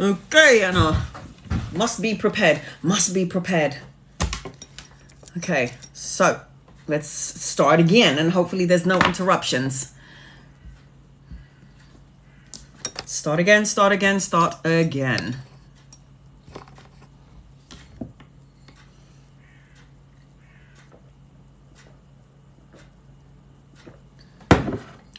Okay, Anna. Must be prepared. Must be prepared. Okay, so let's start again, and hopefully there's no interruptions. Start again, start again, start again.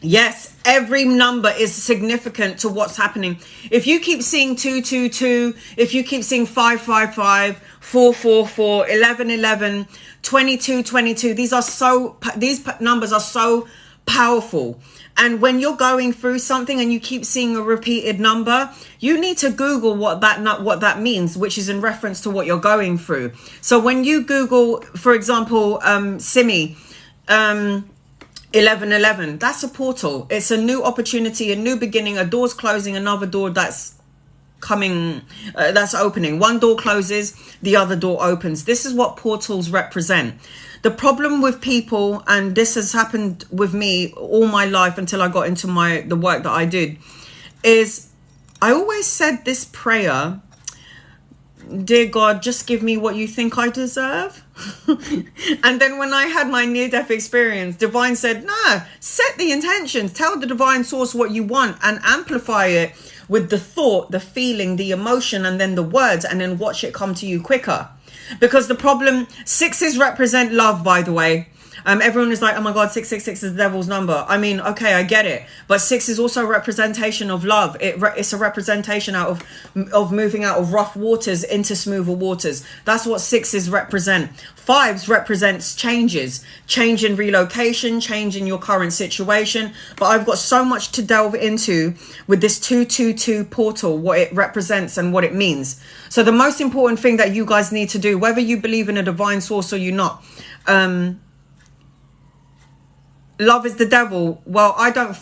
Yes, every number is significant to what's happening. If you keep seeing 222, if you keep seeing 555, 444, 1111, 2222, these numbers are so powerful. And when you're going through something and you keep seeing a repeated number, you need to Google what that means, which is in reference to what you're going through. So when you Google, for example, Simi, 1111, that's a portal. It's a new opportunity, a new beginning. A door's closing, another door that's coming, that's opening. One door closes, the other door opens. This is what portals represent. The problem with people, and this has happened with me all my life until I got into the work that I did, is I always said this prayer: dear God, just give me what you think I deserve. And then when I had my near-death experience, Divine said, no, set the intentions, tell the Divine Source what you want and amplify it with the thought, the feeling, the emotion, and then the words, and then watch it come to you quicker. Because the problem, sixes represent love, by the way. Everyone is like, oh my God, 666 is the devil's number. I mean, okay, I get it. But 6 is also a representation of love. It's a representation of moving out of rough waters into smoother waters. That's what 6s represent. 5s represents changes. Change in relocation, change in your current situation. But I've got so much to delve into with this 222 portal, what it represents and what it means. So the most important thing that you guys need to do, whether you believe in a divine source or you're not, love is the devil. Well, I don't,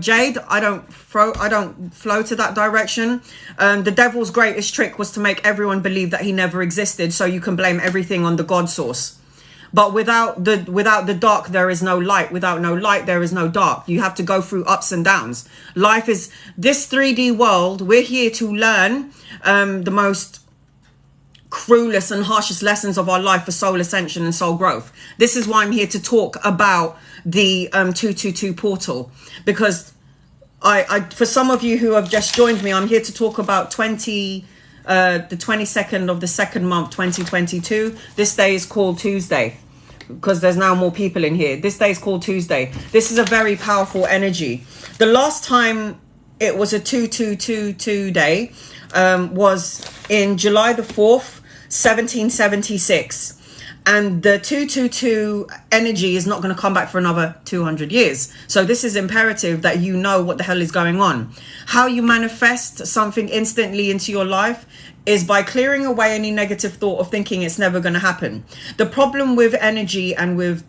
Jade, I don't flow to that direction. The devil's greatest trick was to make everyone believe that he never existed, so you can blame everything on the God source. But without the dark, there is no light. Without no light, there is no dark. You have to go through ups and downs. Life is this 3D world. We're here to learn the most cruelest and harshest lessons of our life for soul ascension and soul growth. This is why I'm here to talk about the 222 portal, because I for some of you who have just joined me, I'm here to talk about the 22nd of the second month 2022. This day is called Tuesday because there's now more people in here. This day is called Tuesday. This is a very powerful energy. The last time it was a 222 day was in July the 4th, 1776. And the 222 energy is not going to come back for another 200 years. So this is imperative that you know what the hell is going on. How you manifest something instantly into your life is by clearing away any negative thought of thinking it's never going to happen. The problem with energy and with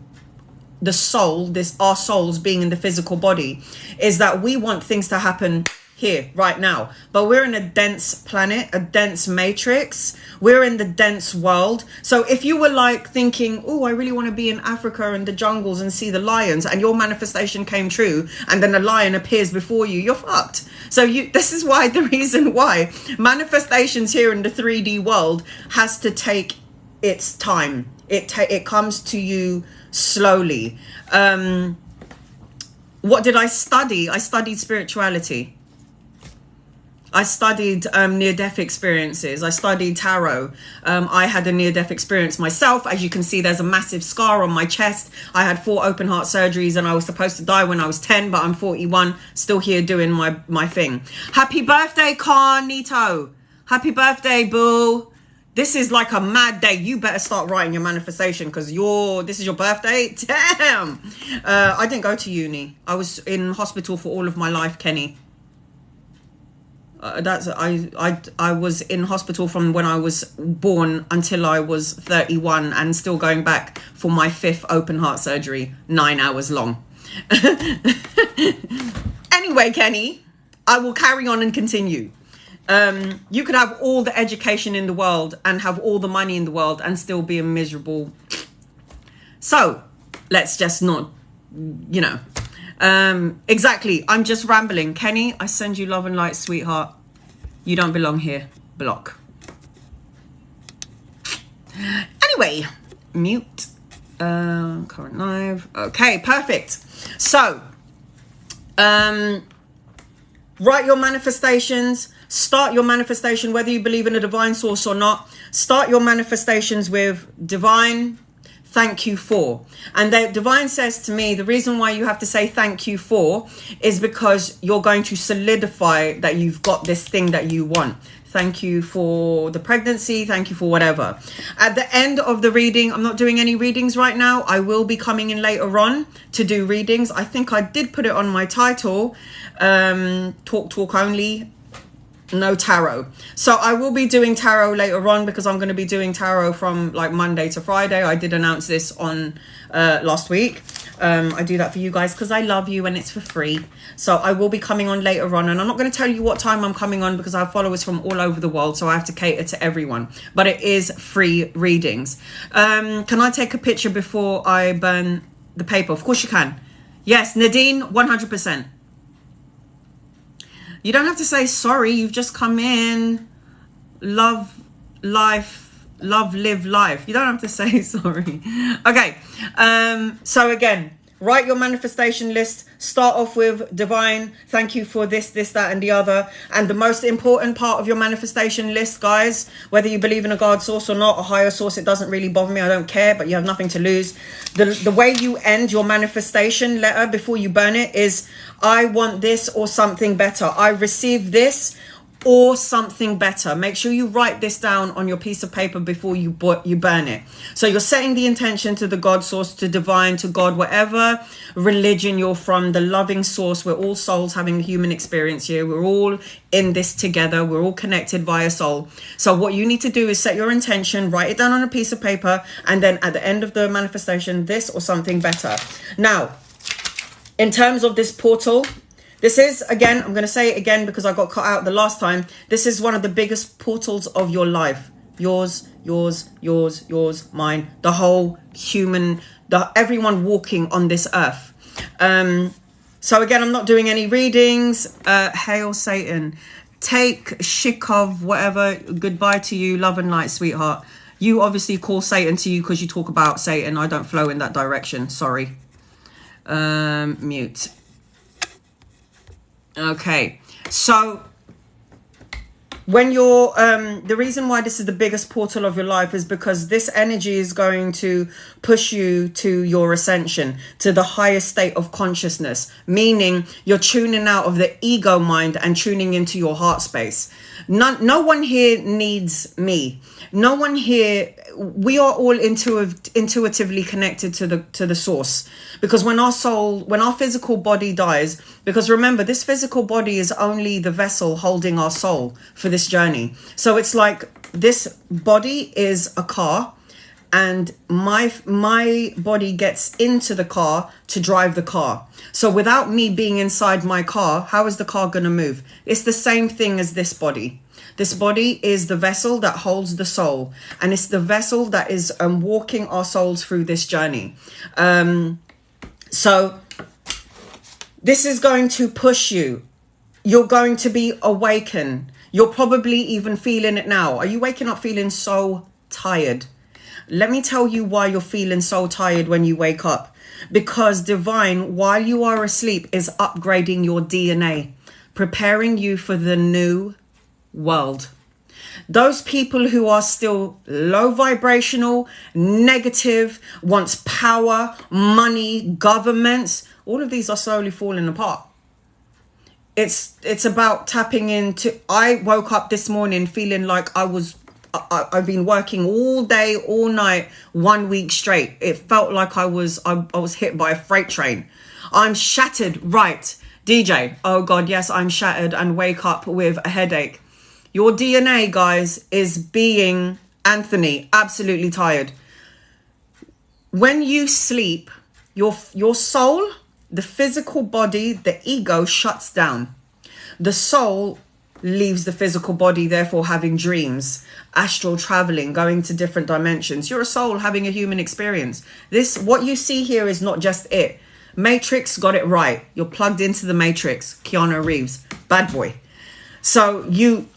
the soul, our souls being in the physical body, is that we want things to happen here right now, but we're in a dense planet, a dense matrix. We're in the dense world. So if you were like thinking, oh, I really want to be in Africa and the jungles and see the lions, and your manifestation came true, and then a lion appears before you, you're fucked. So this is why, the reason why manifestations here in the 3D world has to take its time. It comes to you slowly. What did I study? I studied spirituality. I studied near-death experiences. I studied tarot. I had a near-death experience myself. As you can see, there's a massive scar on my chest. I had 4 open heart surgeries and I was supposed to die when I was 10, but I'm 41, still here doing my thing. Happy birthday, Carnito. Happy birthday, boo. This is like a mad day. You better start writing your manifestation because this is your birthday. Damn. I didn't go to uni. I was in hospital for all of my life, Kenny. I was in hospital from when I was born until I was 31 and still going back for my 5th open heart surgery, 9 hours long. Anyway, Kenny, I will carry on and continue. You could have all the education in the world and have all the money in the world and still be a miserable. So let's just not, exactly. I'm just rambling. Kenny, I send you love and light, sweetheart. You don't belong here. Block. Anyway, mute. Current live. Okay, perfect. So, write your manifestations. Start your manifestation, whether you believe in a divine source or not. Start your manifestations with divine, thank you for. And the divine says to me, the reason why you have to say thank you for is because you're going to solidify that you've got this thing that you want. Thank you for the pregnancy. Thank you for whatever. At the end of the reading, I'm not doing any readings right now. I will be coming in later on to do readings. I think I did put it on my title, talk only. No tarot. So I will be doing tarot later on because I'm going to be doing tarot from like Monday to Friday. I did announce this on last week. I do that for you guys because I love you and it's for free. So I will be coming on later on, and I'm not going to tell you what time I'm coming on because I have followers from all over the world, so I have to cater to everyone. But it is free readings. Can I take a picture before I burn the paper? Of course you can. Yes, Nadine, 100%. You don't have to say sorry. You've just come in. Love, life, love, live life. You don't have to say sorry. Okay. So again, write your manifestation list. Start off with divine. Thank you for this, that, and the other. And the most important part of your manifestation list, guys, whether you believe in a God source or not, a higher source, it doesn't really bother me. I don't care, but you have nothing to lose. The way you end your manifestation letter before you burn it is, I want this or something better. I receive this or something better. Make sure you write this down on your piece of paper before you burn it. So you're setting the intention to the God source, to divine, to God, whatever religion you're from, the loving source. We're all souls having a human experience here. We're all in this together. We're all connected via soul. So what you need to do is set your intention, write it down on a piece of paper, and then at the end of the manifestation, this or something better. Now, in terms of this portal, this is, again, I'm going to say it again because I got cut out the last time. This is one of the biggest portals of your life. Yours, yours, yours, yours, mine. The whole human, everyone walking on this earth. So again, I'm not doing any readings. Hail Satan. Take Shikov, whatever. Goodbye to you. Love and light, sweetheart. You obviously call Satan to you because you talk about Satan. I don't flow in that direction. Sorry. Mute. Okay, so when you're the reason why this is the biggest portal of your life is because this energy is going to push you to your ascension, to the highest state of consciousness, meaning you're tuning out of the ego mind and tuning into your heart space. No one here needs me. No one here, we are all intuitively connected to the source. Because when our physical body dies, because remember, this physical body is only the vessel holding our soul for this journey. So it's like this body is a car, and my body gets into the car to drive the car. So without me being inside my car, how is the car going to move? It's the same thing as this body. This body is the vessel that holds the soul, and it's the vessel that is walking our souls through this journey. So this is going to push you. You're going to be awakened. You're probably even feeling it now. Are you waking up feeling so tired? Let me tell you why you're feeling so tired when you wake up. Because divine, while you are asleep, is upgrading your DNA, preparing you for the new world. Those people who are still low vibrational, negative, wants power, money, governments, all of these are slowly falling apart. It's about tapping into. I woke up this morning feeling like I've been working all day, all night, 1 week straight. It felt like I was hit by a freight train. I'm shattered, right? DJ, oh God, yes, I'm shattered and wake up with a headache. Your DNA, guys, is being, Anthony, absolutely tired. When you sleep, your soul, the physical body, the ego shuts down. The soul leaves the physical body, therefore having dreams, astral traveling, going to different dimensions. You're a soul having a human experience. What you see here is not just it. Matrix got it right. You're plugged into the Matrix. Keanu Reeves, bad boy. So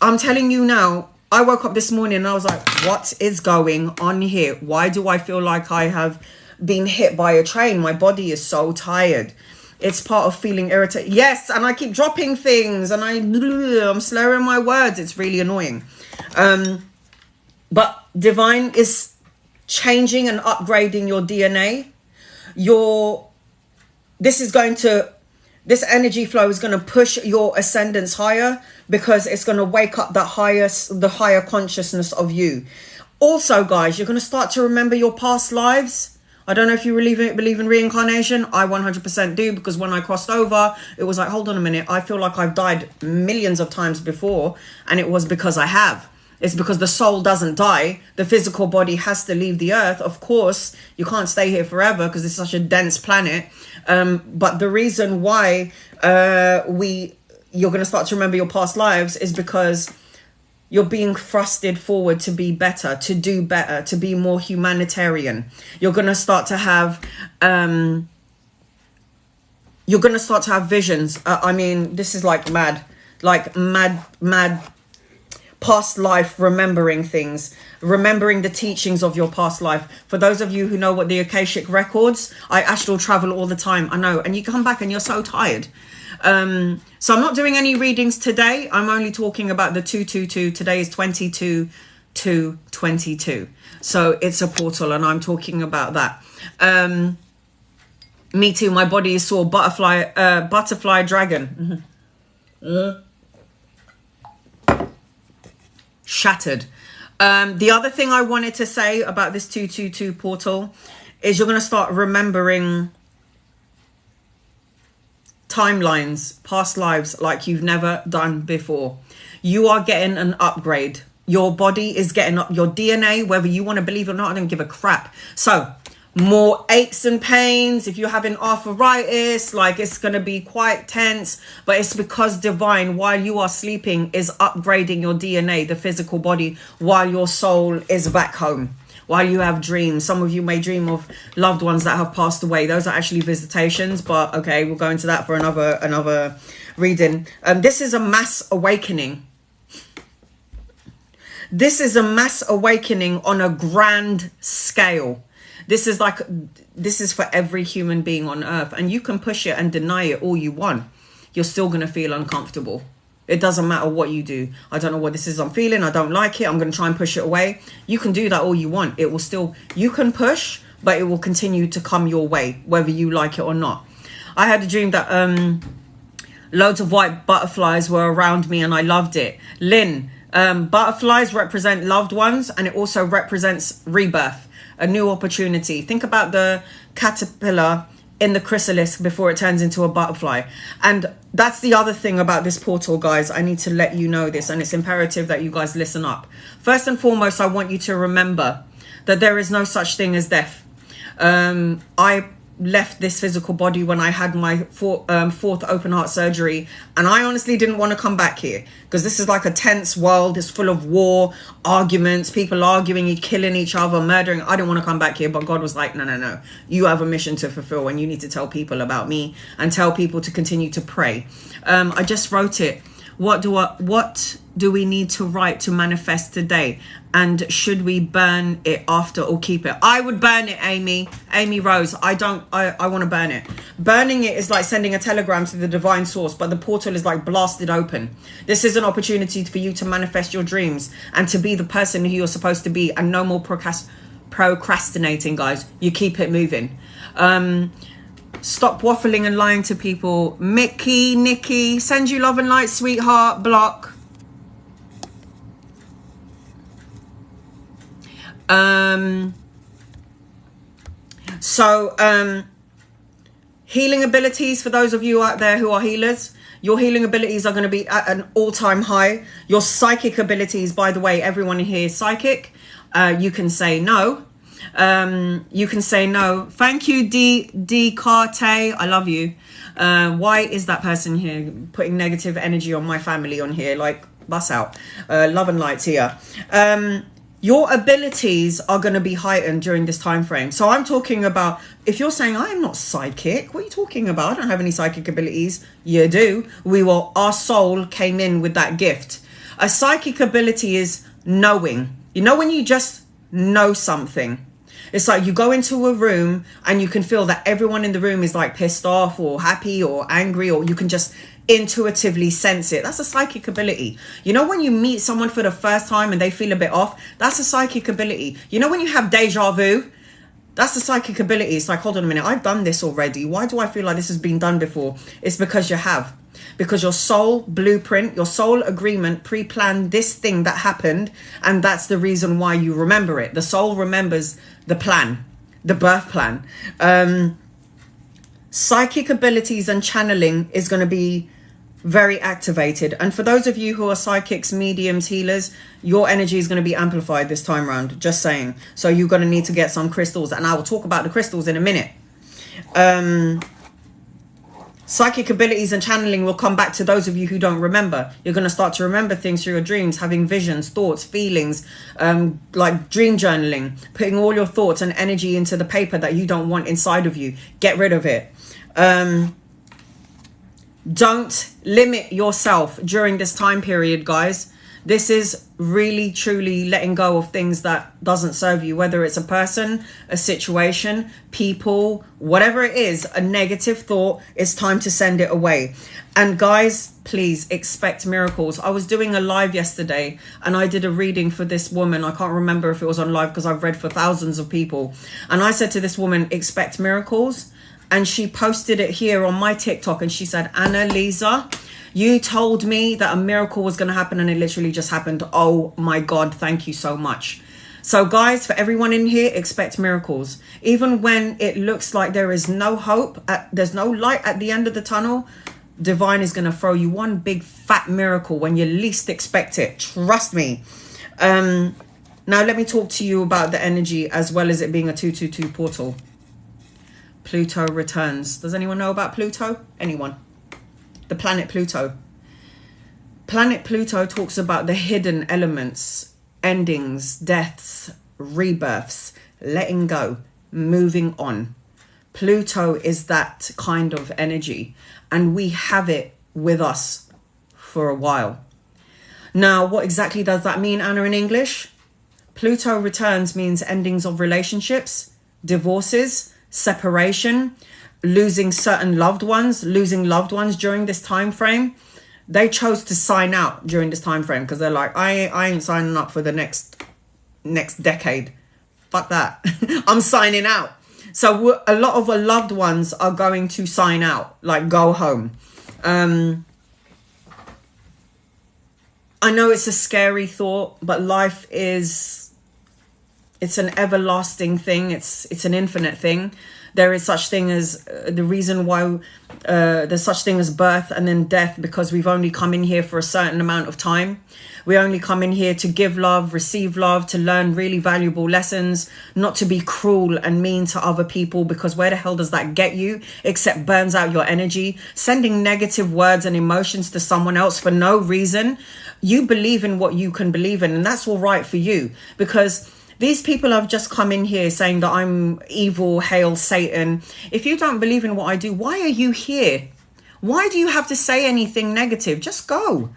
I'm telling you now, I woke up this morning and I was like, what is going on here? Why do I feel like I have been hit by a train? My body is so tired. It's part of feeling irritated. Yes, and I keep dropping things and I'm slurring my words. It's really annoying. But divine is changing and upgrading your DNA. This energy flow is going to push your ascendance higher, because it's going to wake up the higher consciousness of you. Also, guys, you're going to start to remember your past lives. I don't know if you believe in reincarnation. I 100% do, because when I crossed over, it was like, hold on a minute. I feel like I've died millions of times before, and it was because I have. It's because the soul doesn't die. The physical body has to leave the earth. Of course, you can't stay here forever because it's such a dense planet. But the reason why you're going to start to remember your past lives is because you're being thrusted forward to be better, to do better, to be more humanitarian. You're going to start to have visions. I mean, this is like mad past life, remembering things, remembering the teachings of your past life. For those of you who know what the Akashic records, I astral travel all the time. I know. And you come back and you're so tired. So I'm not doing any readings today. I'm only talking about the 222. Today is 22/2/22. So it's a portal and I'm talking about that. Me too. My body is sore. Butterfly dragon. Shattered. The other thing I wanted to say about this 222 portal is you're going to start remembering timelines, past lives, like you've never done before. You are getting an upgrade. Your body is getting up. Your DNA, whether you want to believe it or not, I don't give a crap. So more aches and pains. If you're having arthritis, like it's going to be quite tense, but it's because divine, while you are sleeping, is upgrading your DNA, the physical body, while your soul is back home. While you have dreams, some of you may dream of loved ones that have passed away. Those are actually visitations, but okay, we'll go into that for another reading. This is a mass awakening. This is a mass awakening on a grand scale. This is for every human being on earth, and you can push it and deny it all you want. You're still going to feel uncomfortable. It doesn't matter what you do. I don't know what this is I'm feeling. I don't like it. I'm going to try and push it away. You can do that all you want. It will still, you can push, but it will continue to come your way, whether you like it or not. I had a dream that loads of white butterflies were around me and I loved it. Lynn, butterflies represent loved ones, and it also represents rebirth. A new opportunity. Think about the caterpillar in the chrysalis before it turns into a butterfly. And that's the other thing about this portal, guys. I need to let you know this, and it's imperative that you guys listen up. First and foremost, I want you to remember that there is no such thing as death. I left this physical body when I had my fourth open heart surgery, and I honestly didn't want to come back here, because this is like a tense world. It's full of war, arguments, people arguing, killing each other, murdering. I didn't want to come back here, but God was like, no, you have a mission to fulfill, and you need to tell people about me and tell people to continue to pray. I just wrote it. What do we need to write to manifest today? And should we burn it after or keep it? I would burn it, Amy Rose. I want to burn it. Burning it is like sending a telegram to the divine source, but the portal is like blasted open. This is an opportunity for you to manifest your dreams and to be the person who you're supposed to be, and no more procrastinating, guys. You keep it moving. Stop waffling and lying to people. Nikki, send you love and light, sweetheart. Block. Healing abilities, for those of you out there who are healers, your healing abilities are going to be at an all-time high. Your psychic abilities, by the way, everyone here is psychic. You can say no. You can say no. Thank you, D Carte. I love you. Why is that person here putting negative energy on my family on here? Like, bust out. Love and light here. your abilities are going to be heightened during this time frame. So I'm talking about, if you're saying, I am not psychic, what are you talking about? I don't have any psychic abilities. You do. Our soul came in with that gift. A psychic ability is knowing. You know, when you just know something, it's like you go into a room and you can feel that everyone in the room is like pissed off or happy or angry, or you can just intuitively sense it. That's a psychic ability. You know, when you meet someone for the first time and they feel a bit off, that's a psychic ability. You know, when you have deja vu, that's a psychic ability. It's like, hold on a minute, I've done this already. Why do I feel like this has been done before? It's because you have. Because your soul blueprint, your soul agreement pre-planned this thing that happened, and that's the reason why you remember it. The soul remembers the plan, the birth plan. Psychic abilities and channeling is going to be very activated. And for those of you who are psychics, mediums, healers, your energy is going to be amplified this time around. Just saying. So you're going to need to get some crystals, and I will talk about the crystals in a minute. Psychic abilities and channeling will come back to those of you who don't remember. You're going to start to remember things through your dreams, having visions, thoughts, feelings, like dream journaling, putting all your thoughts and energy into the paper that you don't want inside of you. Get rid of it. Don't limit yourself during this time period, guys. This is really, truly letting go of things that doesn't serve you, whether it's a person, a situation, people, whatever it is, a negative thought. It's time to send it away. And guys, please expect miracles. I was doing a live yesterday and I did a reading for this woman. I can't remember if it was on live because I've read for thousands of people. And I said to this woman, expect miracles. And she posted it here on my TikTok and she said, Annalisa, you told me that a miracle was going to happen and it literally just happened. Oh my God, thank you so much. So guys, for everyone in here, expect miracles. Even when it looks like there is no hope, there's no light at the end of the tunnel, divine is going to throw you one big fat miracle when you least expect it. Trust me. Now let me talk to you about the energy as well as it being a 222 portal. Pluto returns. Does anyone know about Pluto? Anyone? The planet Pluto. Planet Pluto talks about the hidden elements, endings, deaths, rebirths, letting go, moving on. Pluto is that kind of energy, and we have it with us for a while. Now, what exactly does that mean, Anna, in English? Pluto returns means endings of relationships, divorces, separation, losing loved ones during this time frame. They chose to sign out during this time frame because they're like, I ain't signing up for the next decade. Fuck that. I'm signing out. So a lot of our loved ones are going to sign out, like go home. I know it's a scary thought, but life it's an everlasting thing. It's an infinite thing. There is such thing as the reason why there's such thing as birth and then death, because we've only come in here for a certain amount of time. We only come in here to give love, receive love, to learn really valuable lessons, not to be cruel and mean to other people, because where the hell does that get you except burns out your energy? Sending negative words and emotions to someone else for no reason. You believe in what you can believe in, and that's all right for you, because these people have just come in here saying that I'm evil, hail Satan. If you don't believe in what I do, why are you here? Why do you have to say anything negative? Just go.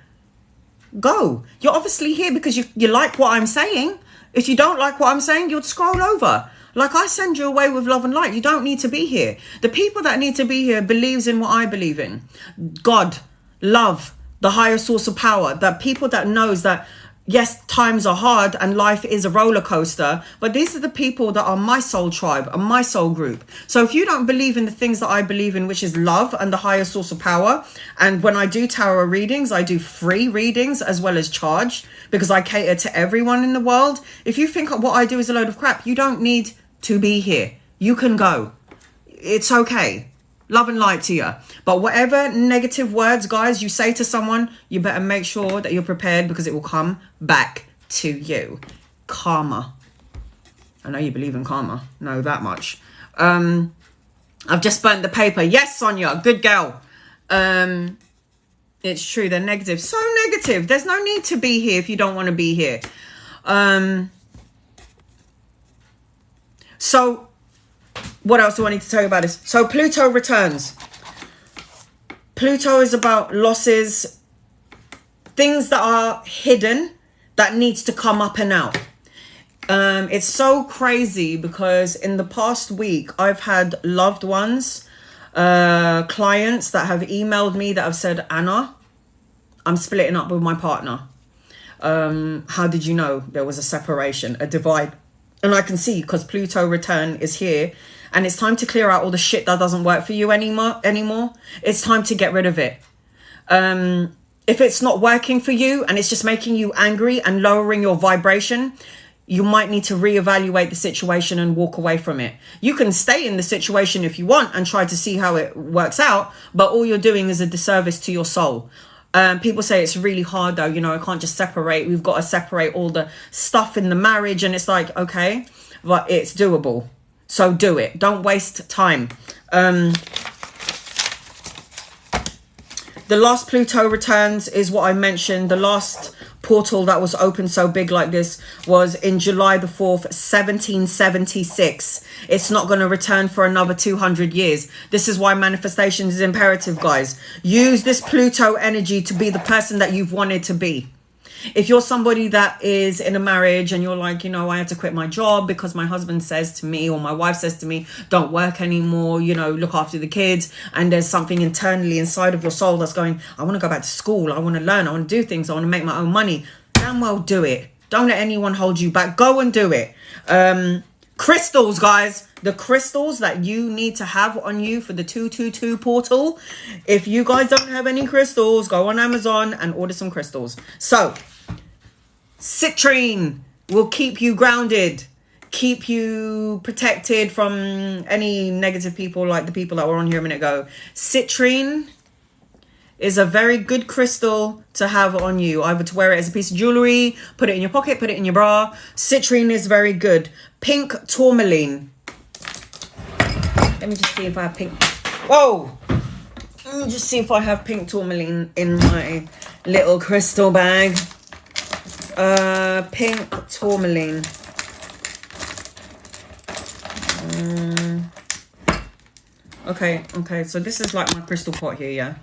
Go. You're obviously here because you like what I'm saying. If you don't like what I'm saying, you'd scroll over. Like, I send you away with love and light. You don't need to be here. The people that need to be here believes in what I believe in. God, love, the higher source of power. That people that knows that, yes, times are hard and life is a roller coaster, but these are the people that are my soul tribe and my soul group. So if you don't believe in the things that I believe in, which is love and the higher source of power, and when I do tarot readings, I do free readings as well as charged, because I cater to everyone in the world. If you think what I do is a load of crap, you don't need to be here. You can go. It's okay. Love and light to you. But whatever negative words, guys, you say to someone, you better make sure that you're prepared, because it will come back to you. Karma. I know you believe in karma. Know that much. I've just burnt the paper. Yes, Sonia. Good girl. It's true. They're negative. So negative. There's no need to be here if you don't want to be here. So what else do I need to tell you about this? So Pluto returns. Pluto is about losses, things that are hidden that needs to come up and out. It's so crazy because in the past week, I've had loved ones, clients that have emailed me that have said, Anna, I'm splitting up with my partner. How did you know? There was a separation, a divide. And I can see because Pluto return is here and it's time to clear out all the shit that doesn't work for you anymore. It's time to get rid of it. If it's not working for you and it's just making you angry and lowering your vibration, you might need to reevaluate the situation and walk away from it. You can stay in the situation if you want and try to see how it works out, but all you're doing is a disservice to your soul. People say it's really hard though, you know, I can't just separate. We've got to separate all the stuff in the marriage. And it's like, okay, but it's doable. So do it. Don't waste time. The last Pluto returns is what I mentioned. The last portal that was open so big like this was in July the 4th, 1776. It's not going to return for another 200 years. This is why manifestation is imperative, guys. Use this Pluto energy to be the person that you've wanted to be. If you're somebody that is in a marriage and you're like, you know, I had to quit my job because my husband says to me or my wife says to me, don't work anymore, you know, look after the kids. And there's something internally inside of your soul that's going, I want to go back to school. I want to learn. I want to do things. I want to make my own money. Damn well do it. Don't let anyone hold you back. Go and do it. Crystals, guys. The crystals that you need to have on you for the 222 portal. If you guys don't have any crystals, go on Amazon and order some crystals. So, citrine will keep you grounded, keep you protected from any negative people like the people that were on here a minute ago. Citrine is a very good crystal to have on you, either to wear it as a piece of jewelry, put it in your pocket, put it in your bra. Citrine is very good. Pink tourmaline. Let me just see if I have pink. Whoa! Let me just see if I have pink tourmaline in my little crystal bag. Pink tourmaline. Okay. So this is like my crystal pot here, yeah.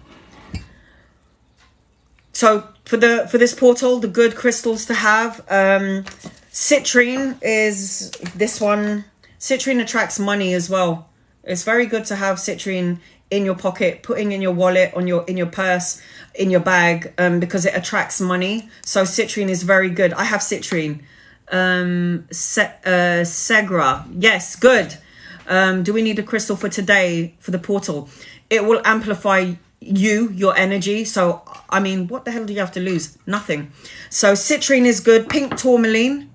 So for this portal, the good crystals to have, citrine is this one. Citrine attracts money as well. It's very good to have citrine in your pocket, putting in your wallet, in your purse, in your bag, because it attracts money. So citrine is very good. I have citrine. Segra. Yes, good. Do we need a crystal for today for the portal? It will amplify your energy. So, I mean, what the hell do you have to lose? Nothing. So citrine is good. Pink tourmaline.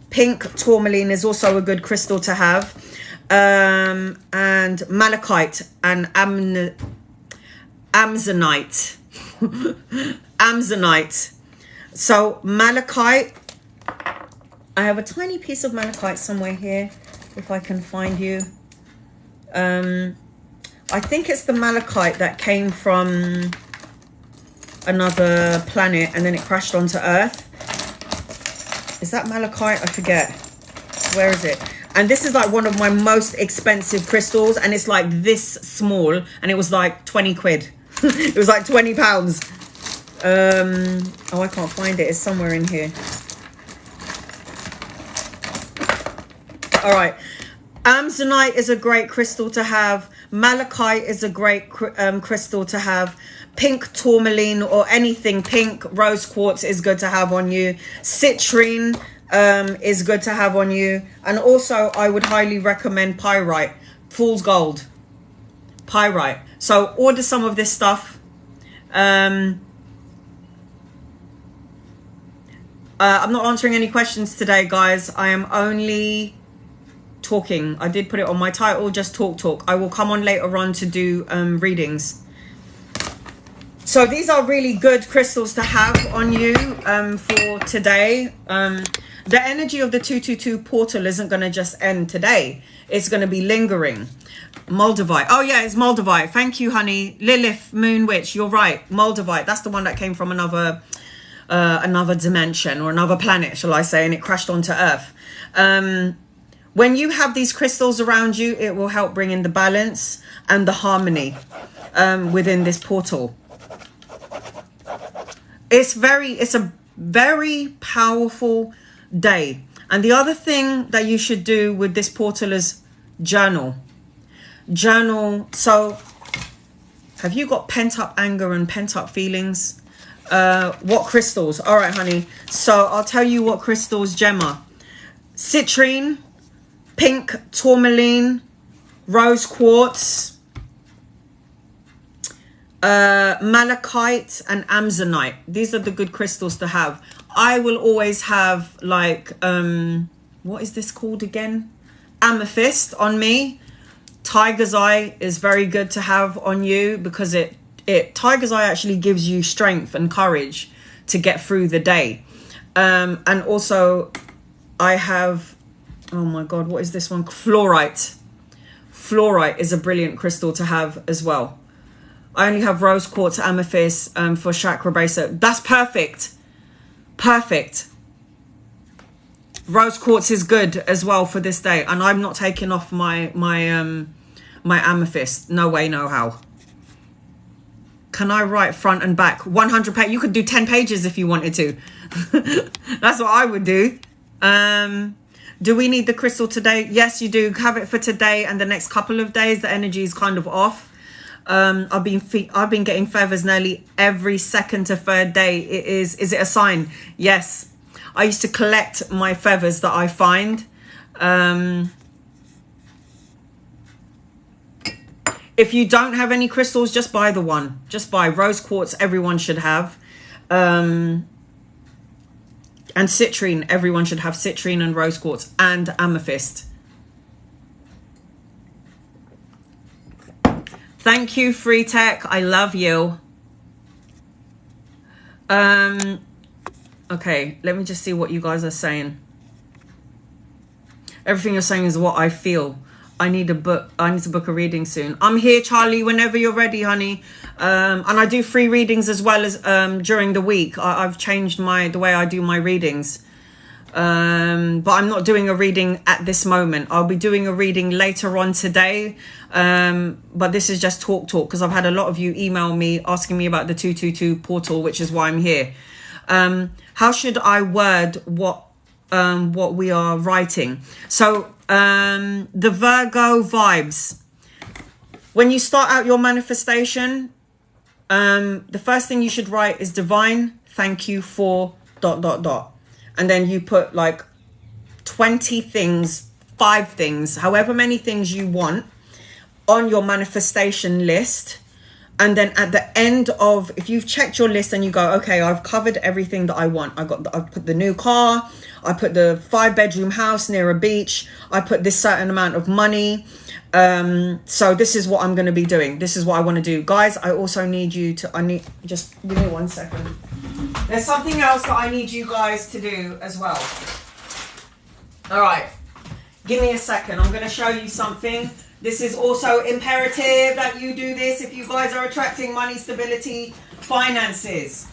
Pink tourmaline is also a good crystal to have. And malachite and amazonite. Amazonite. So malachite, I have a tiny piece of malachite somewhere here, if I can find you. I think it's the malachite that came from another planet and then it crashed onto Earth. Is that malachite? I forget. Where is it? And this is like one of my most expensive crystals, and it's like this small, and it was like 20 quid. It was like 20 pounds. Oh, I can't find it. It's somewhere in here. All right. Amazonite is a great crystal to have. Malachite is a great crystal to have. Pink tourmaline or anything pink, rose quartz is good to have on you. Citrine is good to have on you. And also, I would highly recommend pyrite. Fool's gold. Pyrite. So, order some of this stuff. I'm not answering any questions today, guys. I am only talking. I did put it on my title, just talk. I will come on later on to do readings. So these are really good crystals to have on you for today. The energy of the 222 portal isn't going to just end today. It's going to be lingering. Moldavite. Oh yeah, it's Moldavite. Thank you, honey. Lilith, Moon Witch. You're right. Moldavite. That's the one that came from another dimension or another planet, shall I say, and it crashed onto Earth. When you have these crystals around you, it will help bring in the balance and the harmony within this portal. It's a very powerful day. And the other thing that you should do with this portal is journal. Journal. So have you got pent up anger and pent up feelings? What crystals? All right, honey. So I'll tell you what crystals, Gemma. Citrine, pink tourmaline, rose quartz, malachite and amazonite. These are the good crystals to have. I will always have like what is this called again? Amethyst on me. Tiger's eye is very good to have on you because tiger's eye actually gives you strength and courage to get through the day. And also I have, oh my god, what is this one? Fluorite. Fluorite is a brilliant crystal to have as well. I only have rose quartz, amethyst for chakra bracelet. That's perfect. Perfect. Rose quartz is good as well for this day, and I'm not taking off my amethyst. No way, no how. Can I write front and back? 100 pages. You could do 10 pages if you wanted to. That's what I would do. Do we need the crystal today? Yes, you do. Have it for today and the next couple of days. The energy is kind of off. I've been getting feathers nearly every second to third day. Is it a sign? Yes. I used to collect my feathers that I find. If you don't have any crystals, just buy the one. Just buy rose quartz. Everyone should have. And citrine. Everyone should have citrine and rose quartz and amethyst. Thank you, Free Tech. I love you. Okay, let me just see what you guys are saying. Everything you're saying is what I feel. I need to book a reading soon. I'm here, Charlie, whenever you're ready, honey. And I do free readings as well as during the week. I've changed the way I do my readings. But I'm not doing a reading at this moment. I'll be doing a reading later on today. But this is just talk because I've had a lot of you email me asking me about the 222 portal, which is why I'm here. How should I word what we are writing? So the Virgo vibes. When you start out your manifestation, the first thing you should write is divine thank you for ... And then you put like 20 things, 5 things, however many things you want on your manifestation list. And then at the end of, if you've checked your list and you go, okay, I've covered everything that I want. I've put the new car. I put the 5-bedroom house near a beach. I put this certain amount of money. So this is what I'm going to be doing. This is what I want to do. Guys, I also need you to, just give me 1 second. There's something else that I need you guys to do as well. All right. Give me a second. I'm going to show you something. This is also imperative that you do this if you guys are attracting money, stability, finances.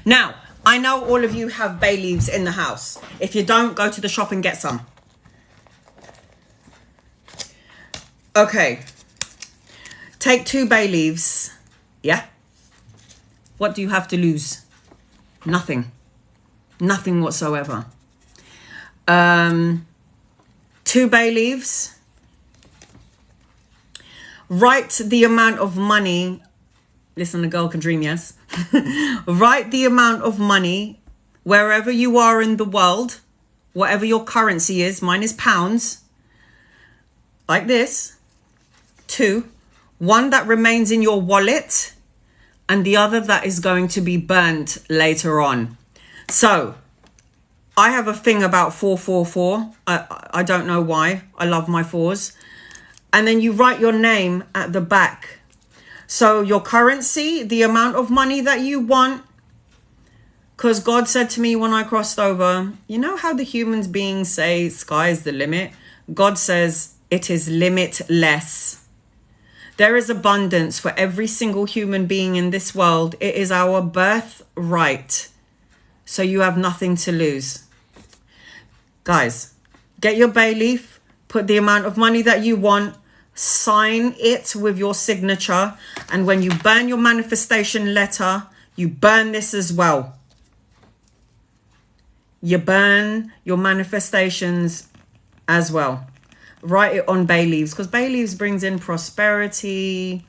Now, I know all of you have bay leaves in the house. If you don't, go to the shop and get some. Okay. Take 2 bay leaves. Yeah. What do you have to lose? Nothing. Nothing whatsoever. 2 bay leaves. Write the amount of money. Listen, a girl can dream, yes. Write the amount of money wherever you are in the world, whatever your currency is. Mine is pounds. Like this. 2. 1 that remains in your wallet, and the other that is going to be burnt later on. So I have a thing about 444. I don't know why. I love my 4s. And then you write your name at the back. So your currency, the amount of money that you want. Because God said to me when I crossed over, you know how the humans beings say sky's the limit? God says it is limitless. There is abundance for every single human being in this world. It is our birthright. So you have nothing to lose. Guys, get your bay leaf, put the amount of money that you want, sign it with your signature, and when you burn your manifestation letter, you burn this as well. You burn your manifestations as well. Write it on bay leaves, because bay leaves brings in prosperity.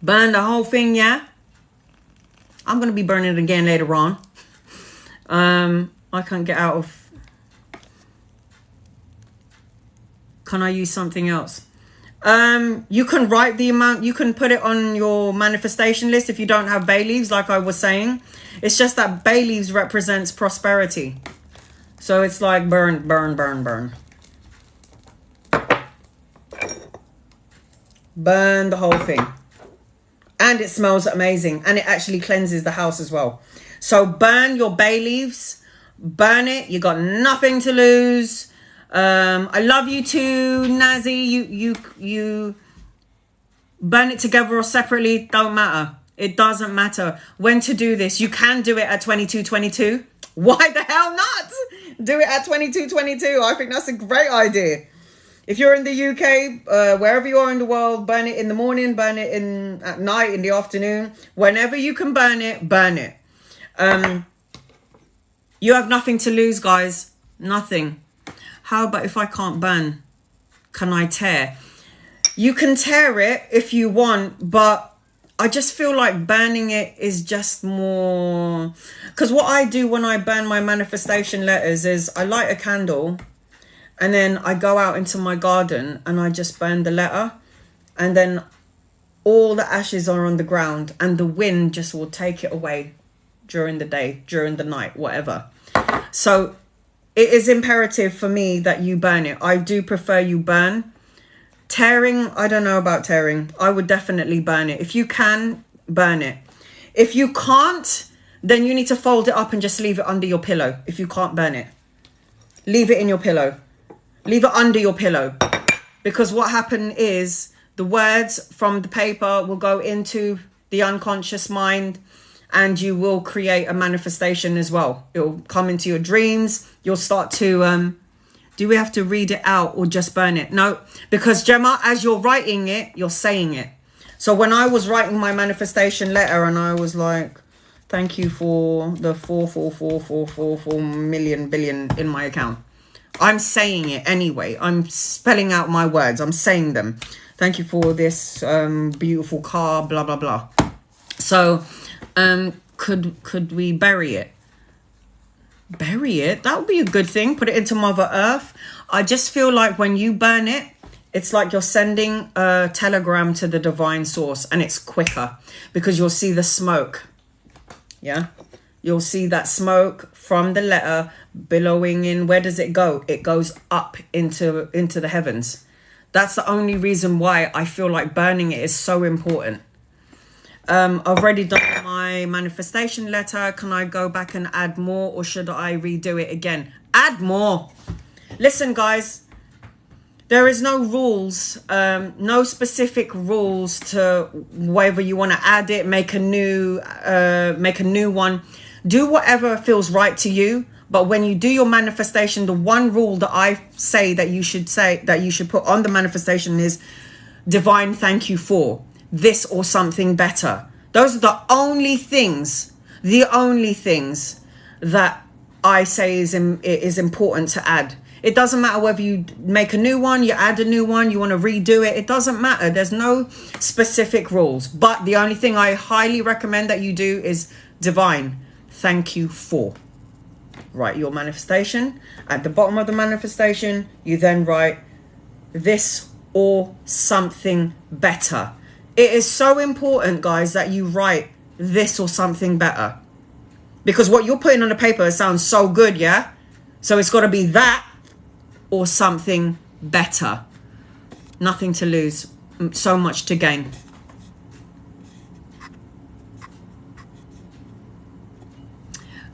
Burn the whole thing, yeah? I'm going to be burning it again later on. I can't get out of... Can I use something else? You can write the amount. You can put it on your manifestation list if you don't have bay leaves, like I was saying. It's just that bay leaves represents prosperity. So it's like burn, burn, burn, burn. Burn the whole thing. And it smells amazing. And it actually cleanses the house as well. So burn your bay leaves. Burn it. You got nothing to lose. I love you too, Nazi. You burn it together or separately. Don't matter. It doesn't matter when to do this. You can do it at 22:22. Why the hell not? Do it at 22:22. I think that's a great idea. If you're in the UK, wherever you are in the world, burn it in the morning, burn it at night, in the afternoon. Whenever you can burn it, burn it. You have nothing to lose, guys. Nothing. How about if I can't burn? Can I tear? You can tear it if you want, but I just feel like burning it is just more... Because what I do when I burn my manifestation letters is I light a candle and then I go out into my garden and I just burn the letter. And then all the ashes are on the ground and the wind just will take it away during the day, during the night, whatever. So it is imperative for me that you burn it. I do prefer you burn. Tearing, I don't know about tearing. I would definitely burn it. If you can, burn it. If you can't, then you need to fold it up and just leave it under your pillow. If you can't burn it, leave it in your pillow. Leave it under your pillow. Because what happened is the words from the paper will go into the unconscious mind and you will create a manifestation as well. It will come into your dreams. You'll start to... do we have to read it out or just burn it? No, because Gemma, as you're writing it, you're saying it. So when I was writing my manifestation letter and I was like, thank you for the 44444 million billion in my account. I'm saying it anyway. I'm spelling out my words. I'm saying them. Thank you for this beautiful car, blah, blah, blah. So could we bury it? Bury it? That would be a good thing. Put it into Mother Earth. I just feel like when you burn it, it's like you're sending a telegram to the divine source, and it's quicker because you'll see the smoke. Yeah, you'll see that smoke from the letter billowing in. Where does it go? It goes up into the heavens. That's the only reason why I feel like burning it is so important. I've already done my manifestation letter. Can I go back and add more, or should I redo it again? Add more. Listen, guys, there is no rules, no specific rules to whether you want to add it, make a new one. Do whatever feels right to you. But when you do your manifestation, the one rule that I say that you should put on the manifestation is divine thank you for this or something better. Those are the only things that I say is important to add. It doesn't matter whether you make a new one, you add a new one, you want to redo it. It doesn't matter. There's no specific rules. But the only thing I highly recommend that you do is divine thank you for. Write your manifestation. At the bottom of the manifestation, you then write this or something better. It is so important, guys, that you write this or something better. Because what you're putting on the paper sounds so good, yeah? So it's got to be that or something better. Nothing to lose. So much to gain.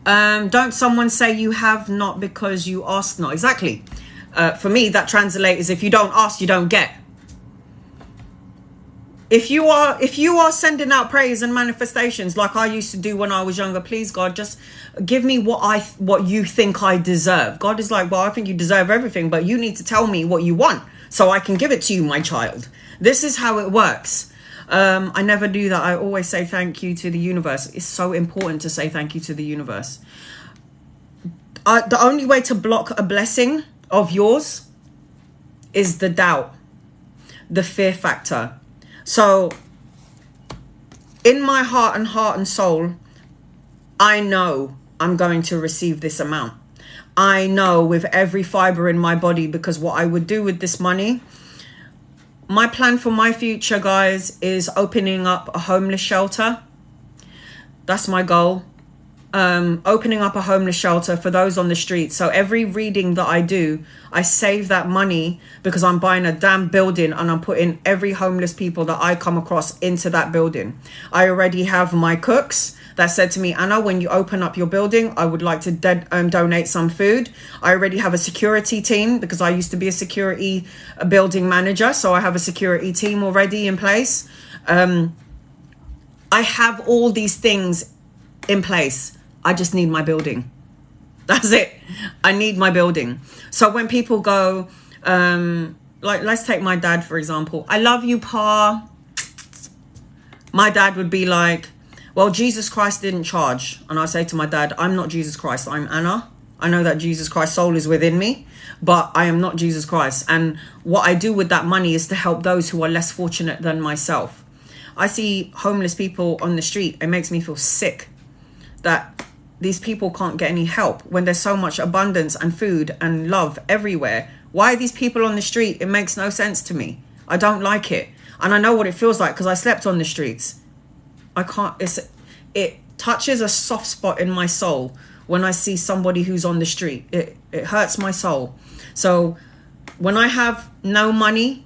Don't someone say you have not because you ask not. Exactly. For me, that translates as if you don't ask, you don't get. If you are sending out praise and manifestations like I used to do when I was younger, please God, just give me what you think I deserve. God is like, well, I think you deserve everything, but you need to tell me what you want so I can give it to you, my child. This is how it works. I never do that. I always say thank you to the universe. It's so important to say thank you to the universe. The only way to block a blessing of yours is the doubt, the fear factor. So in my heart and soul, I know I'm going to receive this amount. I know with every fiber in my body, because what I would do with this money, my plan for my future, guys, is opening up a homeless shelter. That's my goal. Opening up a homeless shelter for those on the street. So every reading that I do, I save that money because I'm buying a damn building and I'm putting every homeless people that I come across into that building. I already have my cooks that said to me, Anna, when you open up your building, I would like to donate some food. I already have a security team because I used to be a security building manager. So I have a security team already in place. I have all these things in place. I just need my building. That's it. I need my building. So when people go, like, let's take my dad, for example. I love you, Pa. My dad would be like, well, Jesus Christ didn't charge. And I say to my dad, I'm not Jesus Christ. I'm Anna. I know that Jesus Christ's soul is within me, but I am not Jesus Christ. And what I do with that money is to help those who are less fortunate than myself. I see homeless people on the street. It makes me feel sick that these people can't get any help when there's so much abundance and food and love everywhere. Why are these people on the street? It makes no sense to me. I don't like it. And I know what it feels like because I slept on the streets. I can't, it touches a soft spot in my soul when I see somebody who's on the street. It hurts my soul. So when I have no money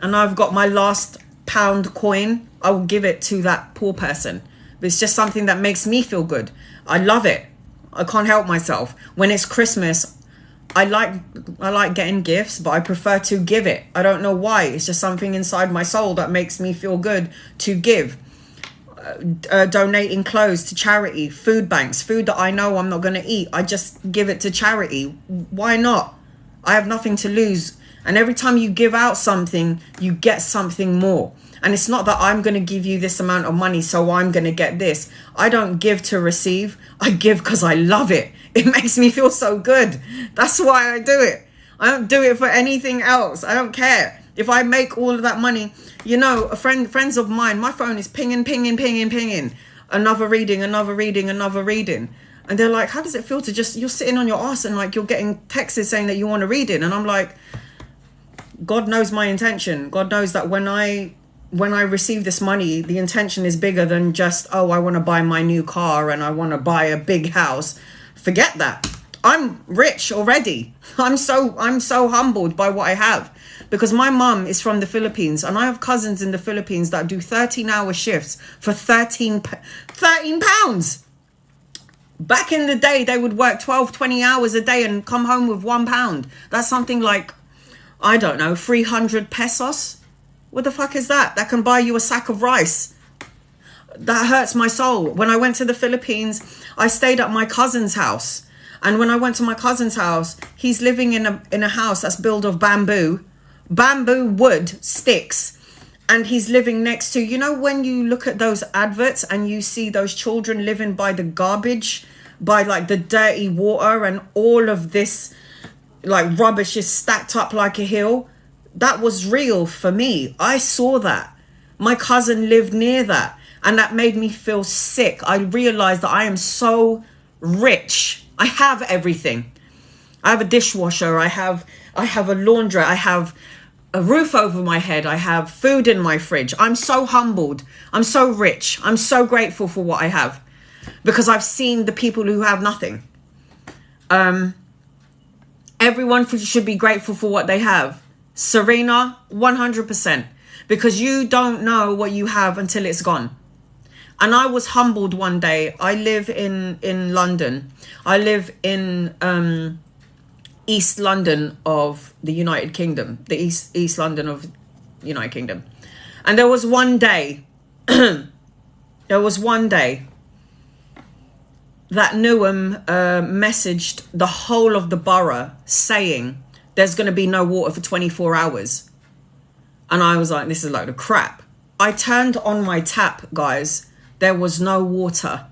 and I've got my last pound coin, I will give it to that poor person. It's just something that makes me feel good. I love it. I can't help myself. When it's Christmas, I like getting gifts, but I prefer to give it. I don't know why. It's just something inside my soul that makes me feel good to give. Donating clothes to charity, food banks, food that I know I'm not going to eat. I just give it to charity. Why not? I have nothing to lose. And every time you give out something, you get something more. And it's not that I'm going to give you this amount of money, so I'm going to get this. I don't give to receive. I give because I love it. It makes me feel so good. That's why I do it. I don't do it for anything else. I don't care. If I make all of that money, you know, friends of mine, my phone is pinging. Another reading. And they're like, how does it feel to just, you're sitting on your ass and like you're getting texts saying that you want to read it. And I'm like, God knows my intention. God knows that when I receive this money, the intention is bigger than just, oh, I want to buy my new car and I want to buy a big house. Forget that. I'm rich already. I'm so humbled by what I have. Because my mum is from the Philippines and I have cousins in the Philippines that do 13-hour shifts for 13 pounds. Back in the day, they would work 12, 20 hours a day and come home with £1. That's something like, I don't know, 300 pesos. What the fuck is that? That can buy you a sack of rice. That hurts my soul. When I went to the Philippines, I stayed at my cousin's house. And when I went to my cousin's house, he's living in a house that's built of bamboo wood sticks, and he's living next to, you know, when you look at those adverts and you see those children living by the garbage, by like the dirty water, and all of this like rubbish is stacked up like a hill. That was real for me. I saw that. My cousin lived near that, and that made me feel sick. I realized that I am so rich. I have everything. I have a dishwasher, I have a laundrette, I have a roof over my head, I have food in my fridge. I'm so humbled. I'm so rich. I'm so grateful for what I have because I've seen the people who have nothing. Everyone should be grateful for what they have. Serena, 100%, because you don't know what you have until it's gone. And I was humbled one day. I live in London. I live in East London of the United Kingdom, the East London of United Kingdom. And there was one day, that Newham messaged the whole of the borough saying there's going to be no water for 24 hours. And I was like, this is a load of crap. I turned on my tap, guys. There was no water.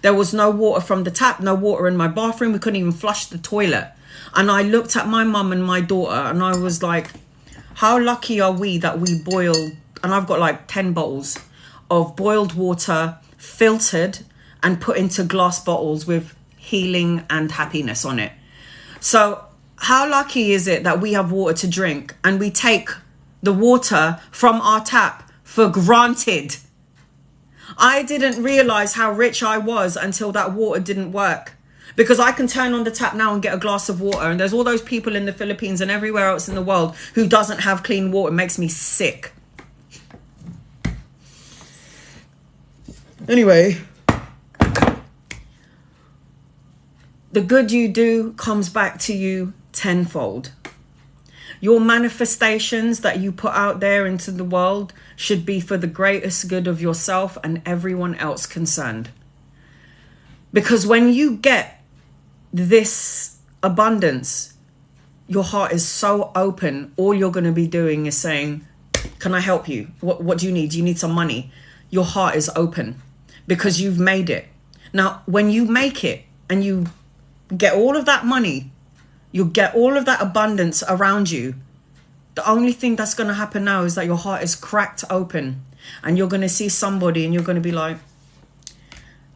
There was no water from the tap, no water in my bathroom. We couldn't even flush the toilet. And I looked at my mum and my daughter and I was like, how lucky are we that we boil, and I've got like 10 bottles of boiled water, filtered and put into glass bottles with healing and happiness on it. So how lucky is it that we have water to drink and we take the water from our tap for granted? I didn't realize how rich I was until that water didn't work. Because I can turn on the tap now and get a glass of water. And there's all those people in the Philippines and everywhere else in the world who doesn't have clean water. It makes me sick. Anyway, the good you do comes back to you tenfold. Your manifestations that you put out there into the world should be for the greatest good of yourself and everyone else concerned. Because when you get this abundance, your heart is so open. All you're going to be doing is saying, can I help you? What do you need? Do you need some money? Your heart is open because you've made it. Now, when you make it and you get all of that money, you get all of that abundance around you, the only thing that's going to happen now is that your heart is cracked open and you're going to see somebody and you're going to be like,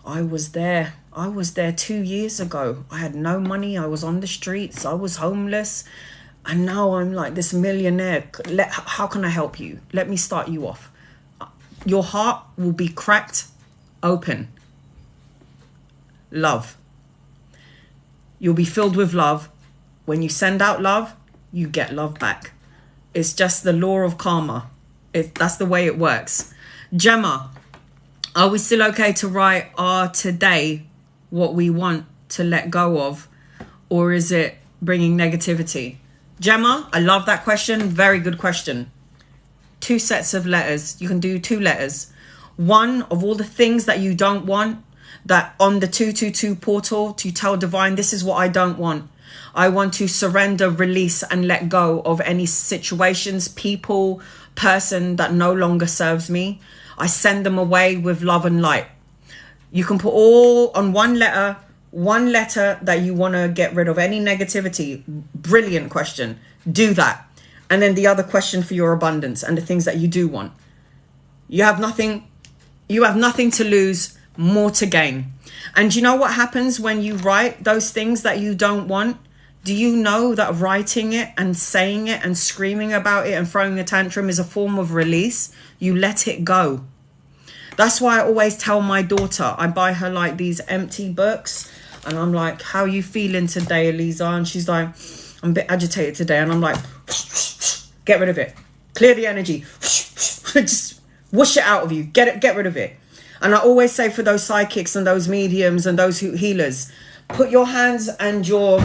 I was there 2 years ago. I had no money. I was on the streets. I was homeless. And now I'm like this millionaire. How can I help you? Let me start you off. Your heart will be cracked open. Love. You'll be filled with love. When you send out love, you get love back. It's just the law of karma. That's the way it works. Gemma, are we still okay to write our today what we want to let go of? Or is it bringing negativity? Gemma, I love that question. Very good question. 2 sets of letters. You can do 2 letters. One of all the things that you don't want, that on the 222 portal to tell divine, this is what I don't want. I want to surrender, release and let go of any situations, people, person that no longer serves me. I send them away with love and light. You can put all on one letter that you want to get rid of any negativity. Brilliant question. Do that. And then the other question for your abundance and the things that you do want. You have nothing to lose, more to gain. And you know what happens when you write those things that you don't want? Do you know that writing it and saying it and screaming about it and throwing a tantrum is a form of release? You let it go. That's why I always tell my daughter, I buy her like these empty books and I'm like, how are you feeling today, Eliza? And she's like, I'm a bit agitated today. And I'm like, get rid of it. Clear the energy. Just whoosh it out of you. Get rid of it. And I always say for those psychics and those mediums and those healers, put your hands into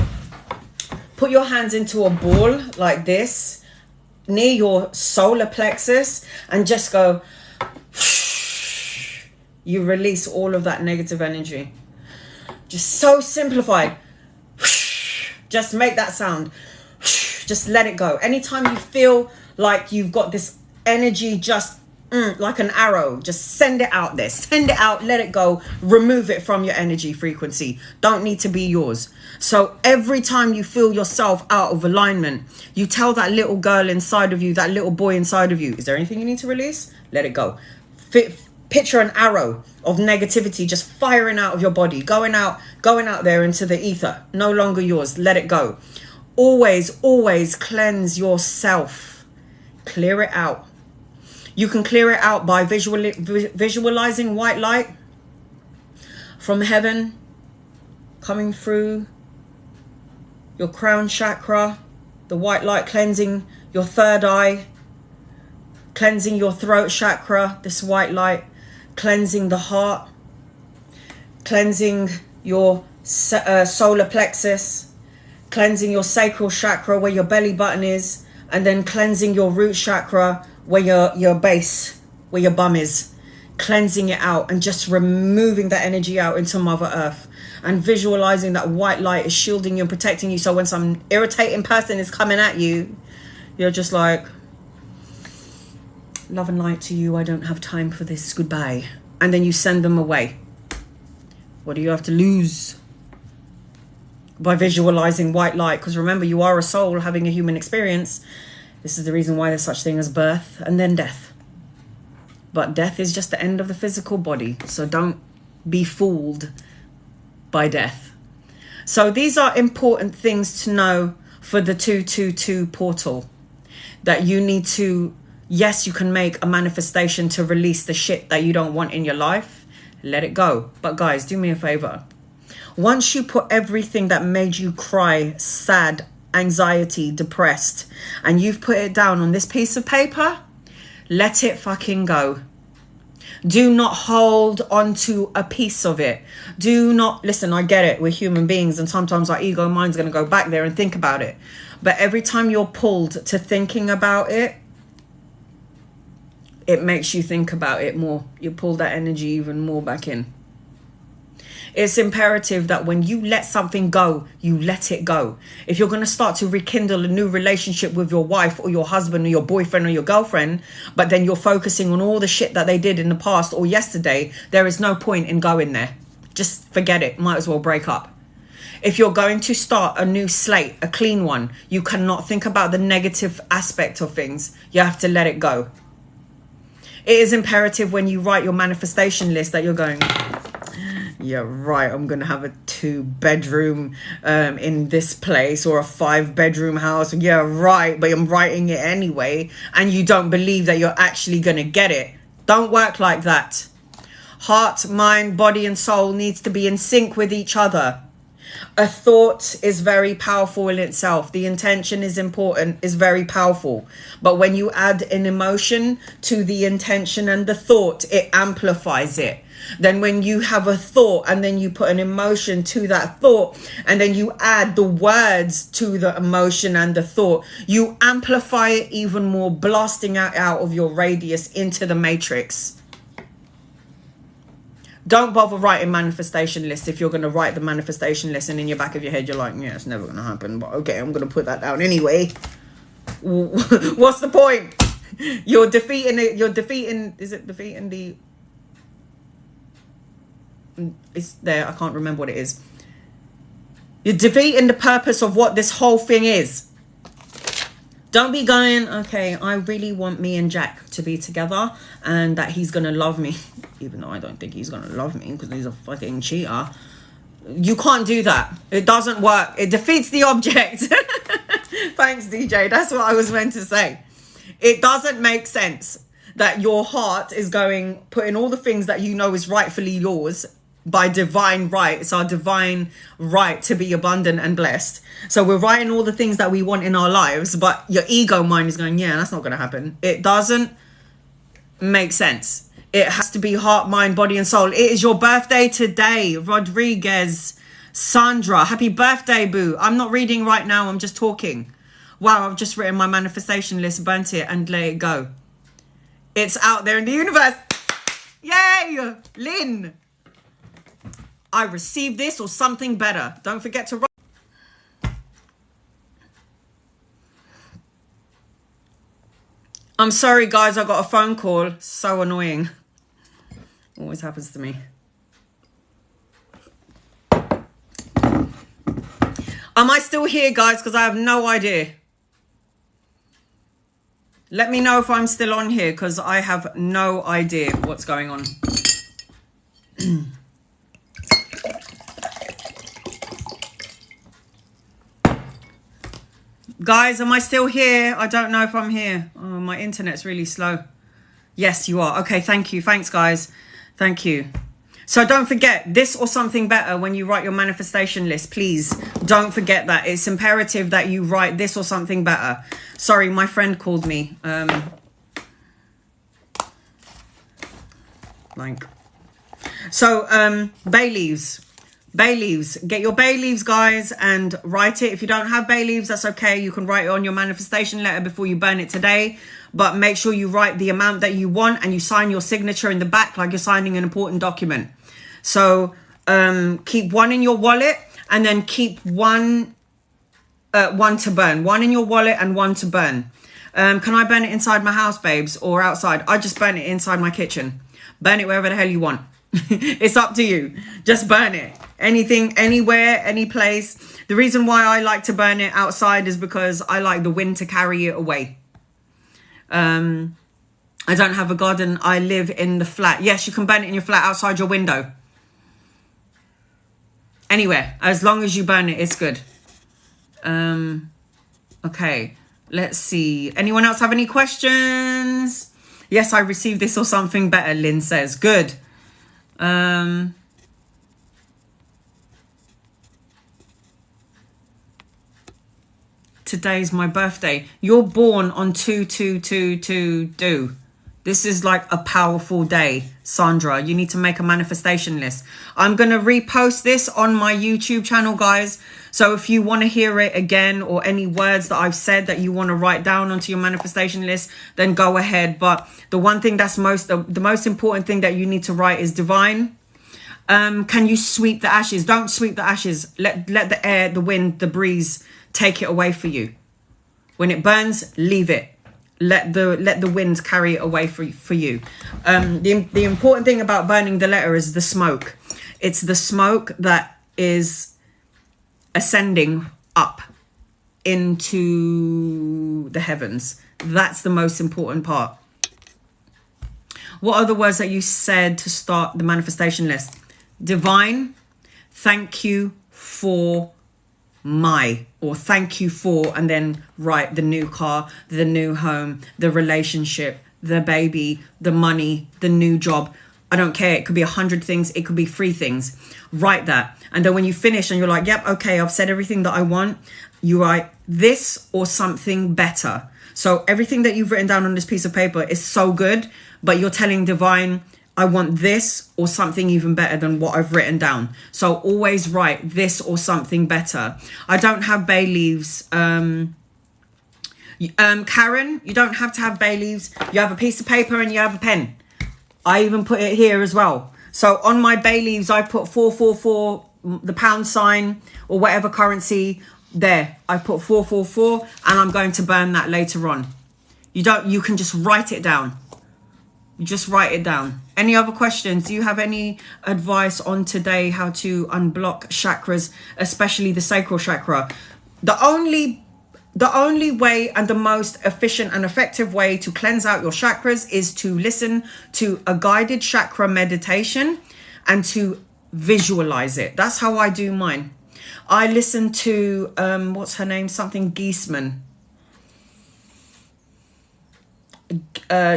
a ball like this near your solar plexus and just go, you release all of that negative energy. Just so simplified. Just make that sound. Just let it go. Anytime you feel like you've got this energy just like an arrow, just send it out there. Send it out, let it go. Remove it from your energy frequency. Don't need to be yours. So every time you feel yourself out of alignment, you tell that little girl inside of you, that little boy inside of you, is there anything you need to release? Let it go. Picture an arrow of negativity just firing out of your body, going out there into the ether. No longer yours. Let it go. Always cleanse yourself. Clear it out. You can clear it out by visualizing white light from heaven coming through your crown chakra, the white light cleansing your third eye, cleansing your throat chakra, this white light, cleansing the heart, cleansing your solar plexus, cleansing your sacral chakra where your belly button is, and then cleansing your root chakra where your base, where your bum is, cleansing it out and just removing that energy out into Mother Earth, and visualizing that white light is shielding you and protecting you. So when some irritating person is coming at you, you're just like, love and light to you, I don't have time for this, goodbye. And then you send them away. What do you have to lose by visualizing white light? Because remember, you are a soul having a human experience. This is the reason why there's such thing as birth and then death. But death is just the end of the physical body. So don't be fooled by death. So these are important things to know for the 222 portal. That you need to, yes, you can make a manifestation to release the shit that you don't want in your life. Let it go. But guys, do me a favor. Once you put everything that made you cry, sad, anxiety, depressed, and you've put it down on this piece of paper, let it fucking go. Do not hold on to a piece of it. Do not, listen, I get it. We're human beings and sometimes our ego mind's going to go back there and think about it. But every time you're pulled to thinking about it, it makes you think about it more. You pull that energy even more back in. It's imperative that when you let something go, you let it go. If you're going to start to rekindle a new relationship with your wife or your husband or your boyfriend or your girlfriend, but then you're focusing on all the shit that they did in the past or yesterday, there is no point in going there. Just forget it. Might as well break up. If you're going to start a new slate, a clean one, you cannot think about the negative aspect of things. You have to let it go. It is imperative when you write your manifestation list that you're going, yeah, right, I'm going to have a 2-bedroom in this place or a 5-bedroom house. Yeah, right, but I'm writing it anyway. And you don't believe that you're actually going to get it. Don't work like that. Heart, mind, body and soul needs to be in sync with each other. A thought is very powerful in itself. The intention is important, is very powerful. But when you add an emotion to the intention and the thought, it amplifies it. Then when you have a thought and then you put an emotion to that thought and then you add the words to the emotion and the thought, you amplify it even more, blasting out of your radius into the matrix. Don't bother writing manifestation lists if you're going to write the manifestation list and in your back of your head you're like, yeah, it's never going to happen, but okay, I'm going to put that down anyway. What's the point? You're defeating it. You're defeating, is it defeating the, it's there, I can't remember what it is. You're defeating the purpose of what this whole thing is. Don't be going, okay, I really want me and Jack to be together and that he's going to love me. Even though I don't think he's going to love me because he's a fucking cheater. You can't do that. It doesn't work. It defeats the object. Thanks, DJ. That's what I was meant to say. It doesn't make sense that your heart is going, putting all the things that you know is rightfully yours by divine right. It's our divine right to be abundant and blessed. So we're writing all the things that we want in our lives, but your ego mind is going, yeah, that's not going to happen. It doesn't make sense. It has to be heart, mind, body and soul. It is your birthday today, Rodriguez Sandra. Happy birthday, boo. I'm not reading right now. I'm just talking. Wow, I've just written my manifestation list, burnt it and let it go. It's out there in the universe. Yay, Lynn. I received this or something better. Don't forget to write. I'm sorry, guys. I got a phone call. So annoying. Always happens to me. Am I still here, guys? Because I have no idea. Let me know if I'm still on here because I have no idea what's going on. Guys, am I still here? I don't know if I'm here. Oh, my internet's really slow. Yes, you are. Okay, thank you. Thanks, guys. Thank you. So don't forget this or something better when you write your manifestation list. Please don't forget that. It's imperative that you write this or something better. Sorry, my friend called me. Bay leaves. Bay leaves. Get your bay leaves, guys, and write it. If you don't have bay leaves, that's okay. You can write it on your manifestation letter before you burn it today. But make sure you write the amount that you want and you sign your signature in the back like you're signing an important document. So keep one in your wallet and then keep one to burn. One in your wallet and one to burn. Can I burn it inside my house, babes, or outside? I just burn it inside my kitchen. Burn it wherever the hell you want. It's up to you. Just burn it. Anything, anywhere, any place. The reason why I like to burn it outside is because I like the wind to carry it away. I don't have a garden. I live in the flat. Yes, you can burn it in your flat outside your window. Anywhere. As long as you burn it, it's good. Okay. Let's see. Anyone else have any questions? Yes, I received this or something better, Lynn says. Good. Today's my birthday. You're born on 2/2/2/2. This is like a powerful day, Sandra. You need to make a manifestation list. I'm going to repost this on my YouTube channel, guys. So if you want to hear it again or any words that I've said that you want to write down onto your manifestation list, then go ahead. But the one thing that's the most important thing that you need to write is divine. Can you sweep the ashes? Don't sweep the ashes. Let the air, the wind, the breeze take it away for you. When it burns, leave it. Let the wind carry it away for you. The important thing about burning the letter is the smoke. It's the smoke that is ascending up into the heavens. That's the most important part. What are the words that you said to start the manifestation list? Divine, thank you for my, or thank you for, and then write the new car, the new home, the relationship, the baby, the money, the new job. I don't care. It could be 100 things. It could be 3 things. Write that. And then when you finish and you're like, yep, okay, I've said everything that I want. You write this or something better. So everything that you've written down on this piece of paper is so good, but you're telling divine, I want this or something even better than what I've written down. So always write this or something better. I don't have bay leaves. Karen, you don't have to have bay leaves. You have a piece of paper and you have a pen. I even put it here as well. So on my bay leaves, I put 444, the pound sign or whatever currency there. I put 444 and I'm going to burn that later on. You can just write it down. You just write it down. Any other questions? Do you have any advice on today how to unblock chakras, especially the sacral chakra? The only way and the most efficient and effective way to cleanse out your chakras is to listen to a guided chakra meditation and to visualize it. That's how I do mine. I listen to, what's her name? Something Giesman.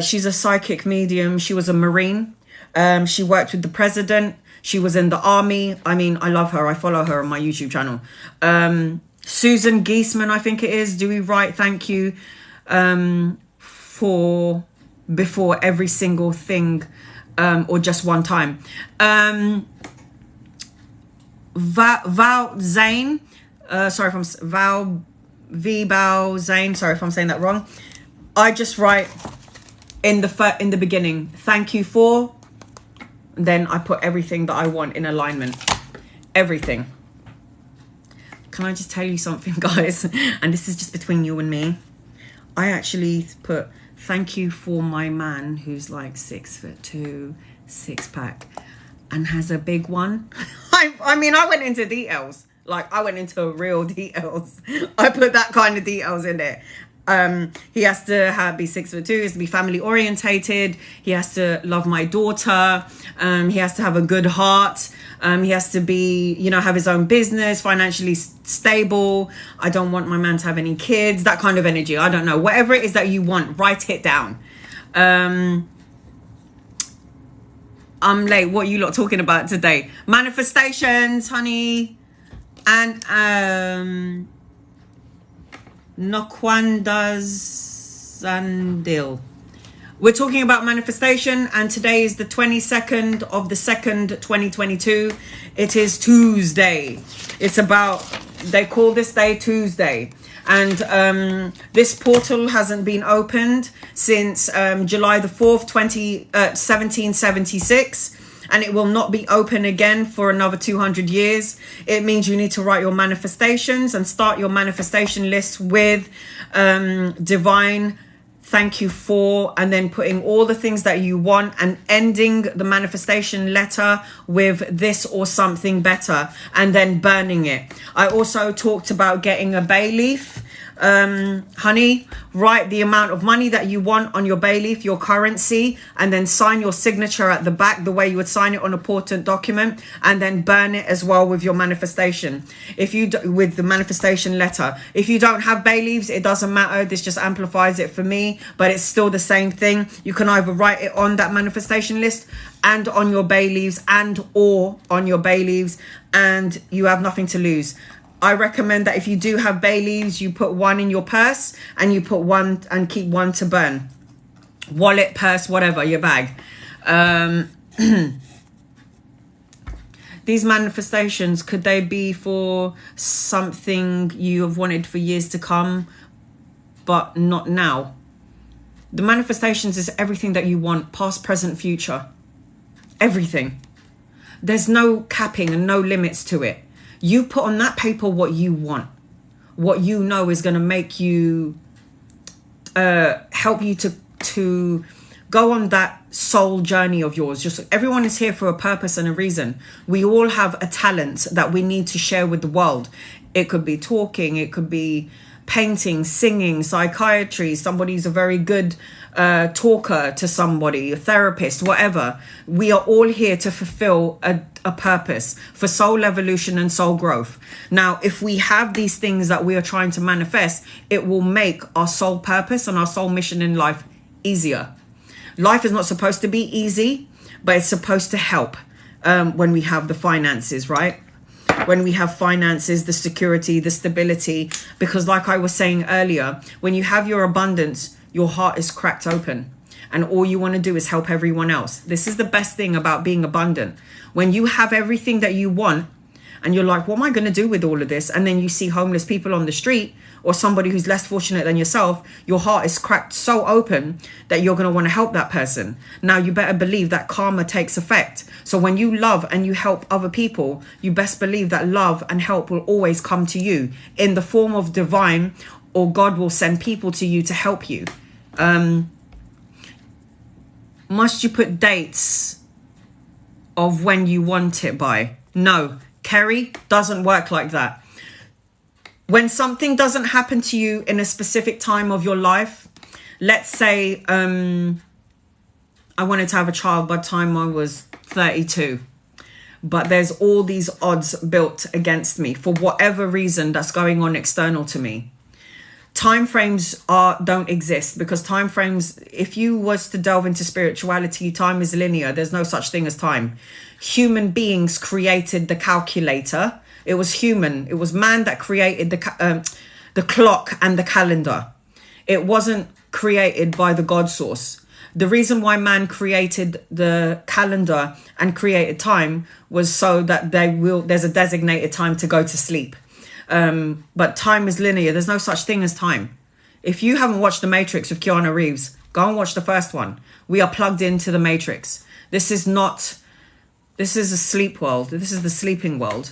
She's a psychic medium. She was a Marine. She worked with the president. She was in the army. I mean, I love her. I follow her on my YouTube channel. Susan Giesman, I think it is. Do we write thank you for before every single thing or just one time? Val Zane, sorry if I'm Val Zane, sorry if I'm saying that wrong. I just write in the beginning, thank you for, and then I put everything that I want in alignment. Everything. Can I just tell you something, guys? And this is just between you and me. I actually put thank you for my man who's like 6'2", 6-pack, and has a big one. I mean, I went into details. Like, I went into real details. I put that kind of details in it. He has to be 6'2", he has to be family orientated, he has to love my daughter, he has to have a good heart, he has to be, have his own business, financially stable. I don't want my man to have any kids, that kind of energy. I don't know, whatever it is that you want, write it down. I'm late. What are you lot talking about today? Manifestations, honey. And Nokwandazandil. We're talking about manifestation, and today is the 22nd of the 2nd, 2022. It is Tuesday. It's about, they call this day Tuesday. And this portal hasn't been opened since July the 4th, 1776. And it will not be open again for another 200 years. It means you need to write your manifestations and start your manifestation list with divine thank you for, and then putting all the things that you want and ending the manifestation letter with this or something better, and then burning it. I also talked about getting a bay leaf. Honey, write the amount of money that you want on your bay leaf, your currency, and then sign your signature at the back the way you would sign it on a portent document, and then burn it as well with your manifestation. If you with the manifestation letter. If you don't have bay leaves, it doesn't matter. This just amplifies it for me, but it's still the same thing. You can either write it on that manifestation list and on your bay leaves, and or on your bay leaves, and you have nothing to lose. I recommend that if you do have bay leaves, you put one in your purse, and you put one and keep one to burn. Wallet, purse, whatever, your bag. These manifestations, could they be for something you have wanted for years to come, but not now? The manifestations is everything that you want, past, present, future. Everything. There's no capping and no limits to it. You put on that paper what you want, what you know is going to make you, help you to go on that soul journey of yours. Just everyone is here for a purpose and a reason. We all have a talent that we need to share with the world. It could be talking, it could be painting, singing, psychiatry. Somebody's a very good talker to somebody, a therapist, whatever. We are all here to fulfill a purpose for soul evolution and soul growth. Now, if we have these things that we are trying to manifest, it will make our soul purpose and our soul mission in life easier. Life is not supposed to be easy, but it's supposed to help when we have the finances, right? When we have finances, the security, the stability, because like I was saying earlier, when you have your abundance, your heart is cracked open and all you want to do is help everyone else. This is the best thing about being abundant. When you have everything that you want and you're like, what am I going to do with all of this? And then you see homeless people on the street or somebody who's less fortunate than yourself, your heart is cracked so open that you're going to want to help that person. Now, you better believe that karma takes effect. So when you love and you help other people, you best believe that love and help will always come to you in the form of divine, or God will send people to you to help you. Must you put dates of when you want it by? No, Kerry, doesn't work like that. When something doesn't happen to you in a specific time of your life, let's say I wanted to have a child by the time I was 32, but there's all these odds built against me for whatever reason that's going on external to me. Time frames don't exist, because time frames, if you was to delve into spirituality, time is linear. There's no such thing as time. Human beings created the calculator. It was human. It was man that created the clock and the calendar. It wasn't created by the God source. The reason why man created the calendar and created time was so that there's a designated time to go to sleep. But time is linear. There's no such thing as time. If you haven't watched The Matrix with Keanu Reeves, go and watch the first one. We are plugged into the Matrix. This is a sleep world. This is the sleeping world.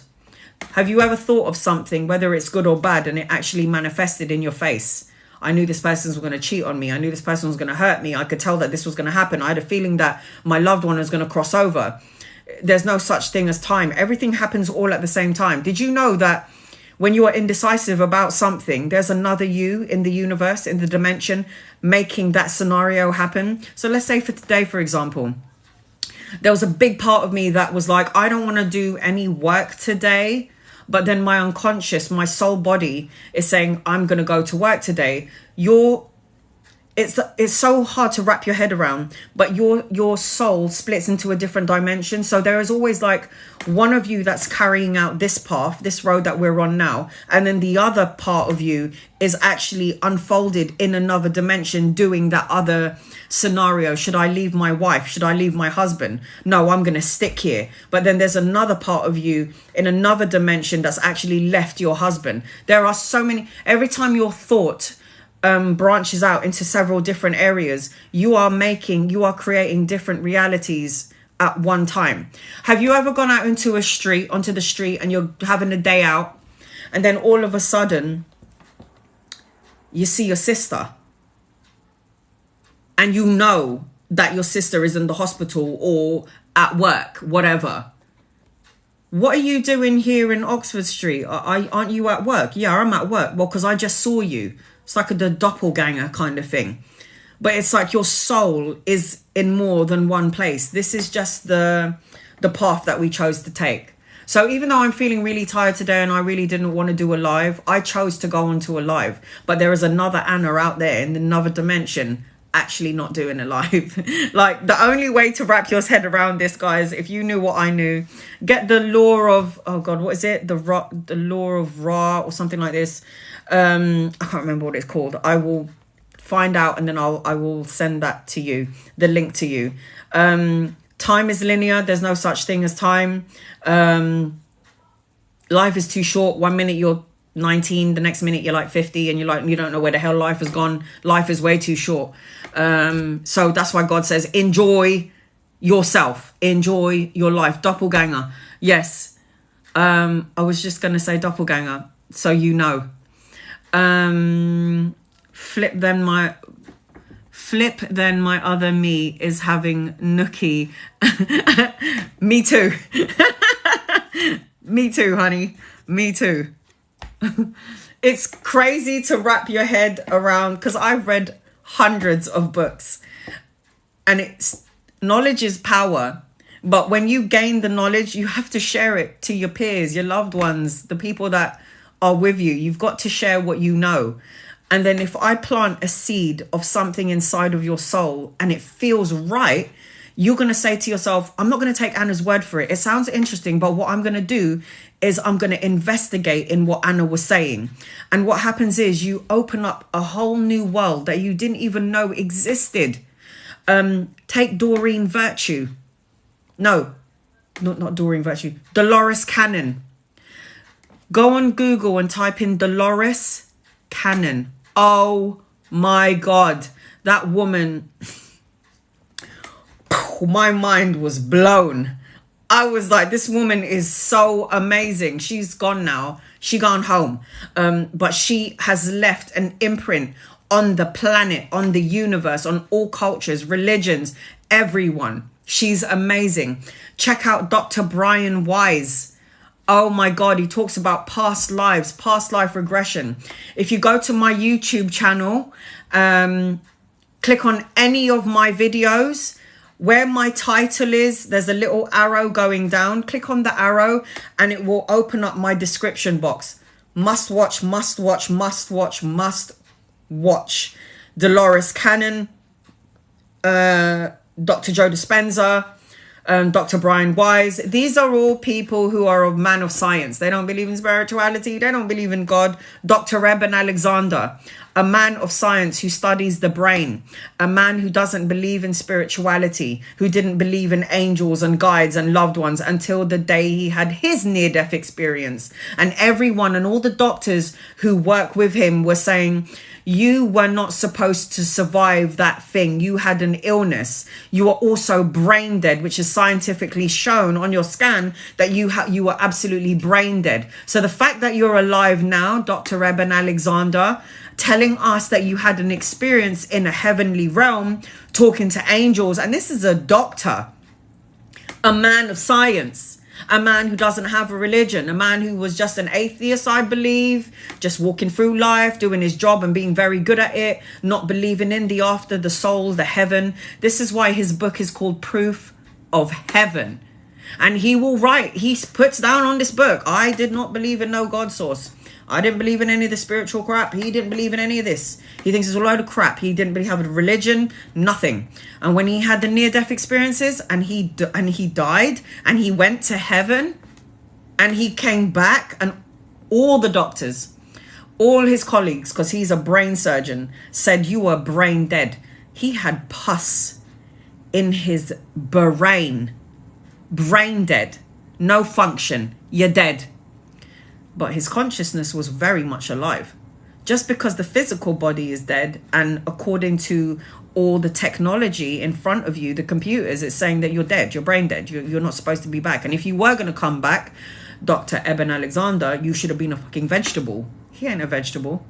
Have you ever thought of something, whether it's good or bad, and it actually manifested in your face? I knew this person was going to cheat on me. I knew this person was going to hurt me. I could tell that this was going to happen. I had a feeling that my loved one was going to cross over. There's no such thing as time. Everything happens all at the same time. Did you know that when you are indecisive about something, there's another you in the universe, in the dimension, making that scenario happen? So let's say for today, for example, there was a big part of me that was like, I don't want to do any work today. But then my unconscious, my soul body is saying, I'm going to go to work today. Your it's so hard to wrap your head around, but your soul splits into a different dimension. So there is always like one of you that's carrying out this path, this road that we're on now, and then the other part of you is actually unfolded in another dimension doing that other scenario. Should I leave my wife? Should I leave my husband? No, I'm going to stick here. But then there's another part of you in another dimension that's actually left your husband. There are so many. Every time your thought branches out into several different areas, you are creating different realities at one time. Have you ever gone out onto the street and you're having a day out, and then all of a sudden you see your sister, and you know that your sister is in the hospital or at work, whatever? What are you doing here in Oxford Street? Aren't you at work? Yeah, I'm at work. Well, because I just saw you. It's like the doppelganger kind of thing. But it's like your soul is in more than one place. This is just the path that we chose to take. So even though I'm feeling really tired today and I really didn't want to do a live, I chose to go onto a live. But there is another Anna out there in another dimension actually not doing a live. Like, the only way to wrap your head around this, guys, if you knew what I knew, get the law of, oh God, what is it? The law of Ra or something like this. I can't remember what it's called. I will find out and then I will send that to you, the link to you. Time is linear. There's no such thing as time. Life is too short. 1 minute you're 19, the next minute you're like 50, and you don't know where the hell life has gone. Life is way too short. So that's why God says, enjoy yourself, enjoy your life. Doppelganger. Yes. I was just going to say doppelganger, so you know. Flip then my other me is having nookie. Me too. Me too, honey. Me too. It's crazy to wrap your head around, because I've read hundreds of books, and knowledge is power. But when you gain the knowledge, you have to share it to your peers, your loved ones, the people that are with you. You've got to share what you know. And then if I plant a seed of something inside of your soul and it feels right, you're going to say to yourself, I'm not going to take Anna's word for it. It sounds interesting, but what I'm going to do is I'm going to investigate in what Anna was saying. And what happens is you open up a whole new world that you didn't even know existed. Take Doreen Virtue. No, not Doreen Virtue. Dolores Cannon. Go on Google and type in Dolores Cannon. Oh my God. That woman, my mind was blown. I was like, this woman is so amazing. She's gone now. She gone home. But she has left an imprint on the planet, on the universe, on all cultures, religions, everyone. She's amazing. Check out Dr. Brian Wise. Oh my God, he talks about past lives, past life regression. If you go to my YouTube channel, click on any of my videos, where my title is, there's a little arrow going down. Click on the arrow and it will open up my description box. Must watch, must watch, must watch, must watch. Dolores Cannon, Dr. Joe Dispenza, Dr. Brian Wise. These are all people who are a man of science. They don't believe in spirituality. They don't believe in God. Dr. Eben Alexander, a man of science who studies the brain, a man who doesn't believe in spirituality, who didn't believe in angels and guides and loved ones until the day he had his near-death experience. And everyone and all the doctors who work with him were saying, you were not supposed to survive that thing. You had an illness. You are also brain dead, which is scientifically shown on your scan that you were absolutely brain dead. So the fact that you're alive now, Dr. Eben Alexander, telling us that you had an experience in a heavenly realm, talking to angels, and this is a doctor, a man of science, a man who doesn't have a religion, a man who was just an atheist, I believe, just walking through life, doing his job and being very good at it, not believing in the after, the soul, the heaven. This is why his book is called Proof of Heaven. And he will write, he puts down on this book, I did not believe in no God source. I didn't believe in any of the spiritual crap. He didn't believe in any of this. He thinks it's a load of crap. He didn't believe have a religion, nothing. And when he had the near-death experiences and he died and he went to heaven and he came back, and all the doctors, all his colleagues, because he's a brain surgeon, said you were brain dead. He had pus in his brain dead, no function, you're dead. But his consciousness was very much alive. Just because the physical body is dead, and according to all the technology in front of you, the computers, it's saying that you're dead, you're brain dead, you're not supposed to be back. And if you were going to come back, Dr. Eben Alexander, you should have been a fucking vegetable. He ain't a vegetable.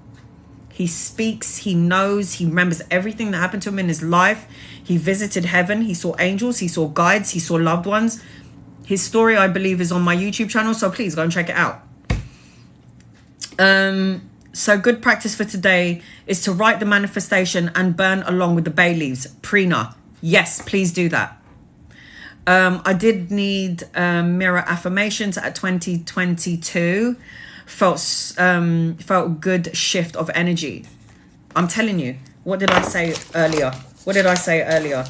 He speaks, he knows, he remembers everything that happened to him in his life. He visited heaven, he saw angels, he saw guides, he saw loved ones. His story, I believe, is on my YouTube channel, so please go and check it out. So good practice for today is to write the manifestation and burn along with the bay leaves. Praagh. Yes, please do that. I did need mirror affirmations at 2022. Felt good shift of energy. I'm telling you, what did I say earlier? What did I say earlier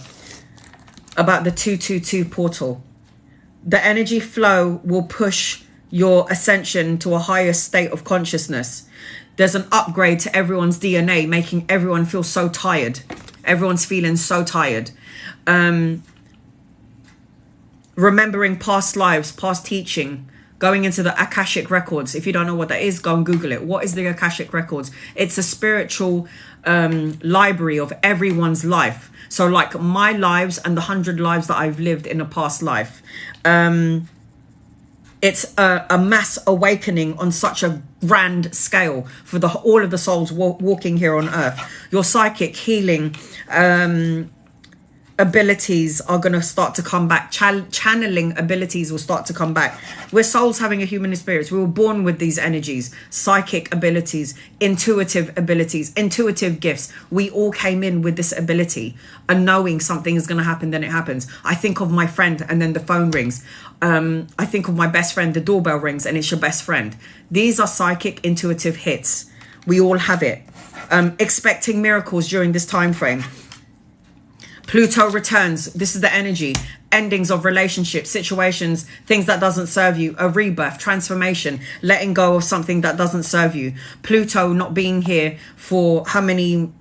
about the 222 portal? The energy flow will push your ascension to a higher state of consciousness. There's an upgrade to everyone's DNA, making everyone feel so tired. Everyone's feeling so tired. Remembering past lives, past teaching, going into the Akashic records. If you don't know what that is, go and Google it. What is the Akashic records? It's a spiritual library of everyone's life. So like my lives and the 100 lives that I've lived in a past life. It's a mass awakening on such a grand scale for all of the souls walking here on earth. Your psychic healing abilities are going to start to come back. Channeling abilities will start to come back. We're souls having a human experience. We were born with these energies, psychic abilities, intuitive abilities, intuitive gifts. We all came in with this ability and knowing something is going to happen, then it happens. I think of my friend and then the phone rings. I think of my best friend, the doorbell rings and it's your best friend. These are psychic intuitive hits. We all have it. Expecting miracles during this time frame. Pluto returns. This is the energy. Endings of relationships, situations, things that doesn't serve you, a rebirth, transformation, letting go of something that doesn't serve you. Pluto not being here for how many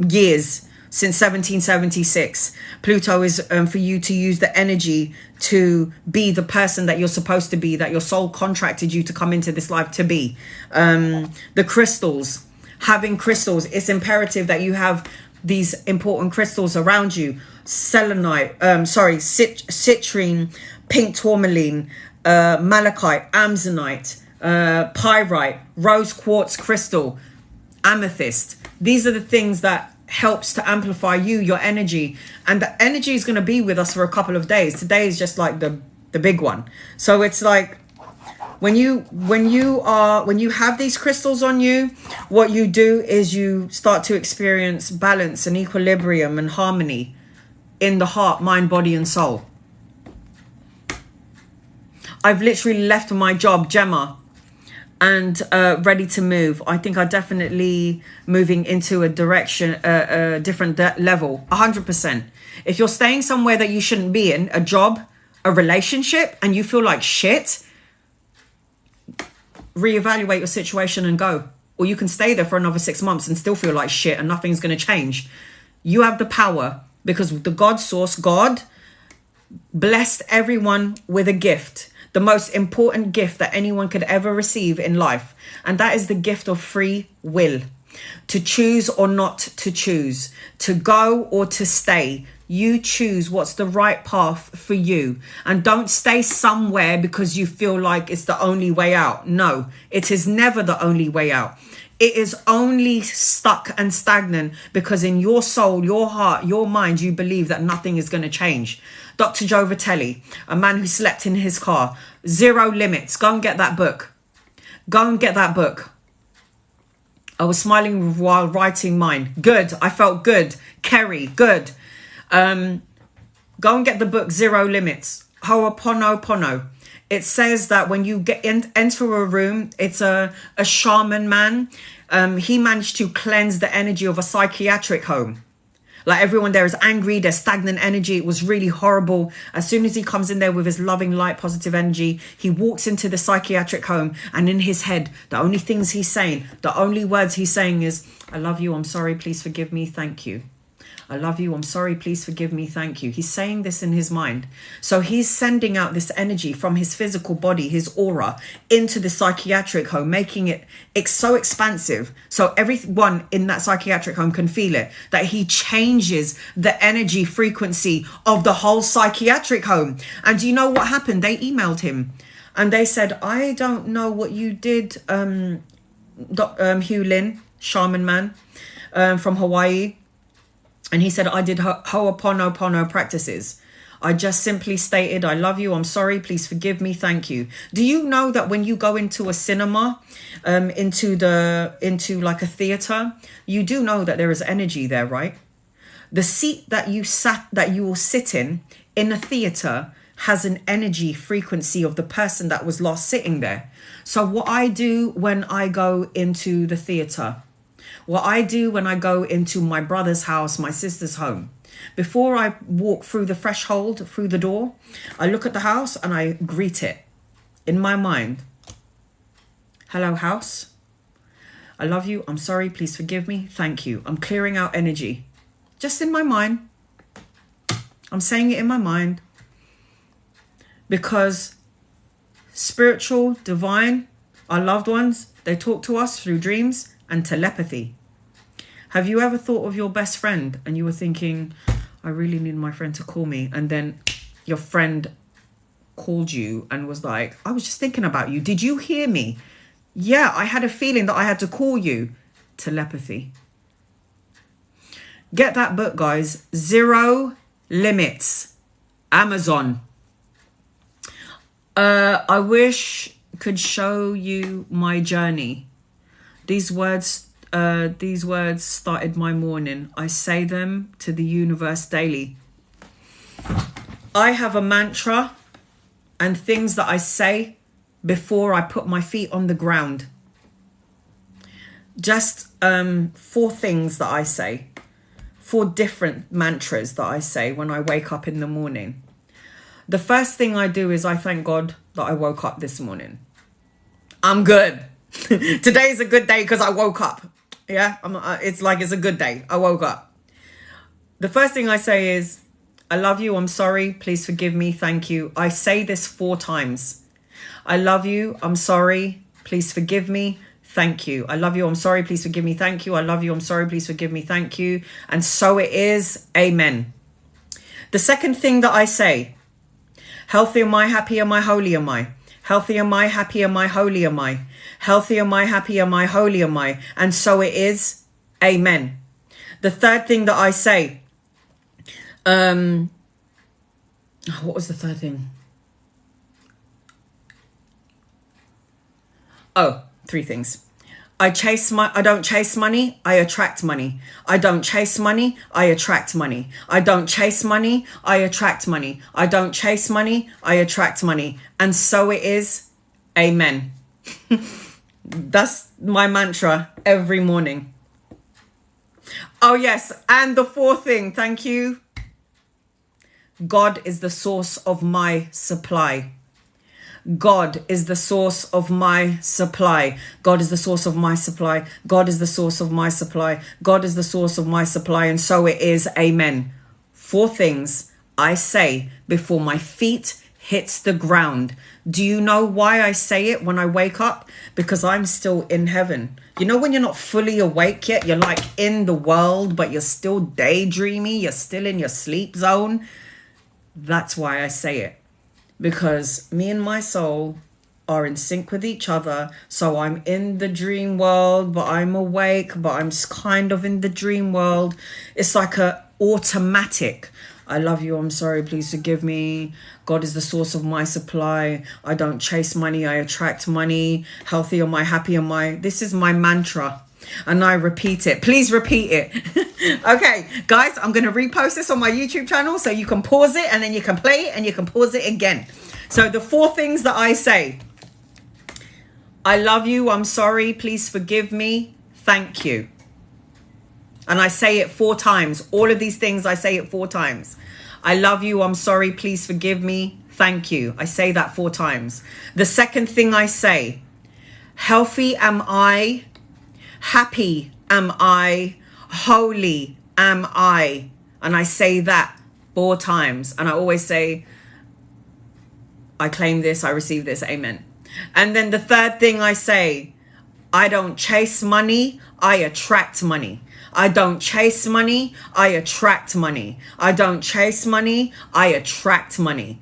years? Since 1776. Pluto is for you to use the energy to be the person that you're supposed to be, that your soul contracted you to come into this life to be. The crystals, having crystals, it's imperative that you have these important crystals around you. Selenite, citrine, pink tourmaline, malachite, amazonite, pyrite, rose quartz crystal, amethyst. These are the things that helps to amplify you, your energy. And the energy is going to be with us for a couple of days. Today is just like the big one. So it's like when you have these crystals on you, what you do is you start to experience balance and equilibrium and harmony in the heart, mind, body and soul. I've literally left my job, Gemma, and ready to move. I think I'm definitely moving into a direction, a different level, 100%. If you're staying somewhere that you shouldn't be in, a job, a relationship, and you feel like shit, reevaluate your situation and go. Or you can stay there for another 6 months and still feel like shit and nothing's going to change. You have the power because the God source, God, blessed everyone with a gift. The most important gift that anyone could ever receive in life. And that is the gift of free will. To choose or not to choose. To go or to stay. You choose what's the right path for you. And don't stay somewhere because you feel like it's the only way out. No, it is never the only way out. It is only stuck and stagnant because in your soul, your heart, your mind, you believe that nothing is going to change. Dr. Joe Vitale, a man who slept in his car. Zero Limits. Go and get that book. Go and get that book. I was smiling while writing mine. Good. I felt good. Kerry, good. Go and get the book Zero Limits. Ho'oponopono. It says that when you enter a room, it's a shaman man. He managed to cleanse the energy of a psychiatric home. Like, everyone there is angry, there's stagnant energy. It was really horrible. As soon as he comes in there with his loving, light, positive energy, he walks into the psychiatric home, and in his head, the only things he's saying, the only words he's saying is, I love you, I'm sorry, please forgive me, thank you. I love you, I'm sorry, please forgive me, thank you. He's saying this in his mind. So he's sending out this energy from his physical body, his aura, into the psychiatric home, making it so expansive. So everyone in that psychiatric home can feel it, that he changes the energy frequency of the whole psychiatric home. And do you know what happened? They emailed him and they said, I don't know what you did, Hugh Lin, shaman man from Hawaii. And he said, I did Ho'oponopono practices. I just simply stated, I love you, I'm sorry, please forgive me, thank you. Do you know that when you go into a cinema, into like a theater, you do know that there is energy there, right? The seat that you will sit in a theater has an energy frequency of the person that was last sitting there. So what I do when I go into the theater, what I do when I go into my brother's house, my sister's home, before I walk through the threshold, through the door, I look at the house and I greet it in my mind. Hello, house. I love you. I'm sorry. Please forgive me. Thank you. I'm clearing out energy. Just in my mind. I'm saying it in my mind. Because spiritual, divine, our loved ones, they talk to us through dreams and telepathy. Have you ever thought of your best friend and you were thinking, I really need my friend to call me, and then your friend called you and was like, I was just thinking about you. Did you hear me? Yeah, I had a feeling that I had to call you. Telepathy. Get that book, guys. Zero Limits. Amazon. I wish could show you my journey. These words started my morning. I say them to the universe daily. I have a mantra and things that I say before I put my feet on the ground. Just 4 things that I say. 4 different mantras that I say when I wake up in the morning. The first thing I do is I thank God that I woke up this morning. I'm good. Today's a good day because I woke up. Yeah, it's like it's a good day. I woke up. The first thing I say is, I love you, I'm sorry, please forgive me, thank you. I say this 4 times. I love you, I'm sorry, please forgive me, thank you. I love you, I'm sorry, please forgive me, thank you. I love you, I'm sorry, please forgive me, thank you. And so it is, amen. The second thing that I say, healthy am I, happy am I, holy am I. Healthy am I, happy am I, holy am I. Healthy am I, happy am I, holy am I. And so it is, amen. The third thing that I say, what was the third thing? 3 things. I don't chase money, I attract money. I don't chase money, I attract money. I don't chase money, I attract money. I don't chase money, I attract money. And so it is, amen. That's my mantra every morning. Oh yes, and the 4th thing, thank you. God is the source of my supply. God is the source of my supply. God is the source of my supply. God is the source of my supply. God is the source of my supply. And so it is, amen. 4 things I say before my feet hits the ground. Do you know why I say it when I wake up? Because I'm still in heaven. You know when you're not fully awake yet, you're like in the world, but you're still daydreamy, you're still in your sleep zone. That's why I say it. Because me and my soul are in sync with each other. So I'm in the dream world, but I'm awake, but I'm kind of in the dream world. It's like a automatic. I love you, I'm sorry, please forgive me. God is the source of my supply. I don't chase money, I attract money. Healthy am I, happy am I. This is my mantra. and I repeat it. Please repeat it. Okay, guys, I'm going to repost this on my YouTube channel so you can pause it and then you can play it and you can pause it again. So the 4 things that I say: I love you, I'm sorry, please forgive me, thank you. And I say it 4 times. All of these things, I say it 4 times. I love you, I'm sorry, please forgive me, thank you. I say that 4 times. The second thing I say: healthy am I, happy am I, holy am I. And I say that 4 times. And I always say, I claim this, I receive this, amen. And then the third thing I say: I don't chase money, I attract money. I don't chase money, I attract money. I don't chase money, I attract money.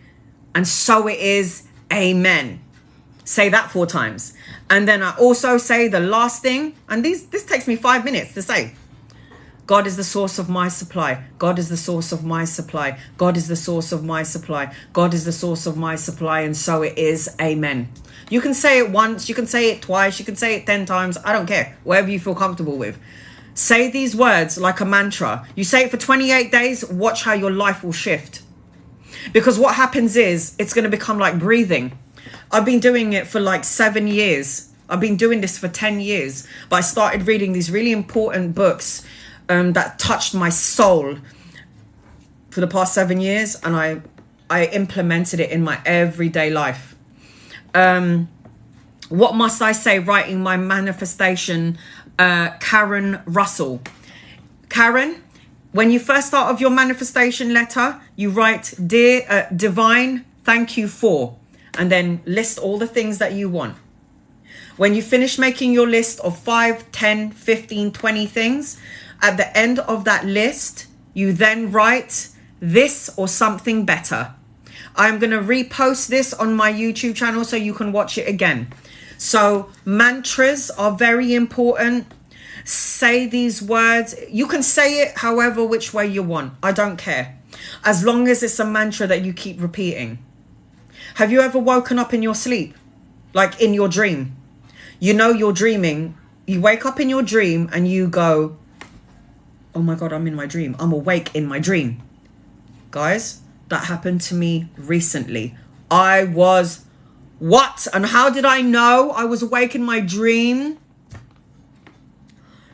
And so it is, amen. Say that 4 times. And then I also say the last thing, and this takes me 5 minutes to say: God is the source of my supply. God is the source of my supply. God is the source of my supply. God is the source of my supply. And so it is, amen. You can say it once, you can say it twice, you can say it 10 times. I don't care. Whatever you feel comfortable with. Say these words like a mantra. You say it for 28 days, watch how your life will shift. Because what happens is, it's going to become like breathing. I've been doing it for like 7 years. I've been doing this for 10 years. But I started reading these really important books that touched my soul for the past 7 years. And I implemented it in my everyday life. What must I say? Writing my manifestation, Karen Russell. Karen, when you first start off your manifestation letter, you write, dear divine, thank you for, and then list all the things that you want. When you finish making your list of 5, 10, 15, 20 things, at the end of that list, you then write this or something better. I'm going to repost this on my YouTube channel so you can watch it again. So mantras are very important. Say these words. You can say it however which way you want. I don't care. As long as it's a mantra that you keep repeating. Have you ever woken up in your sleep? Like in your dream? You know you're dreaming. You wake up in your dream and you go, oh my God, I'm in my dream. I'm awake in my dream. Guys, that happened to me recently. I was, what? And how did I know I was awake in my dream?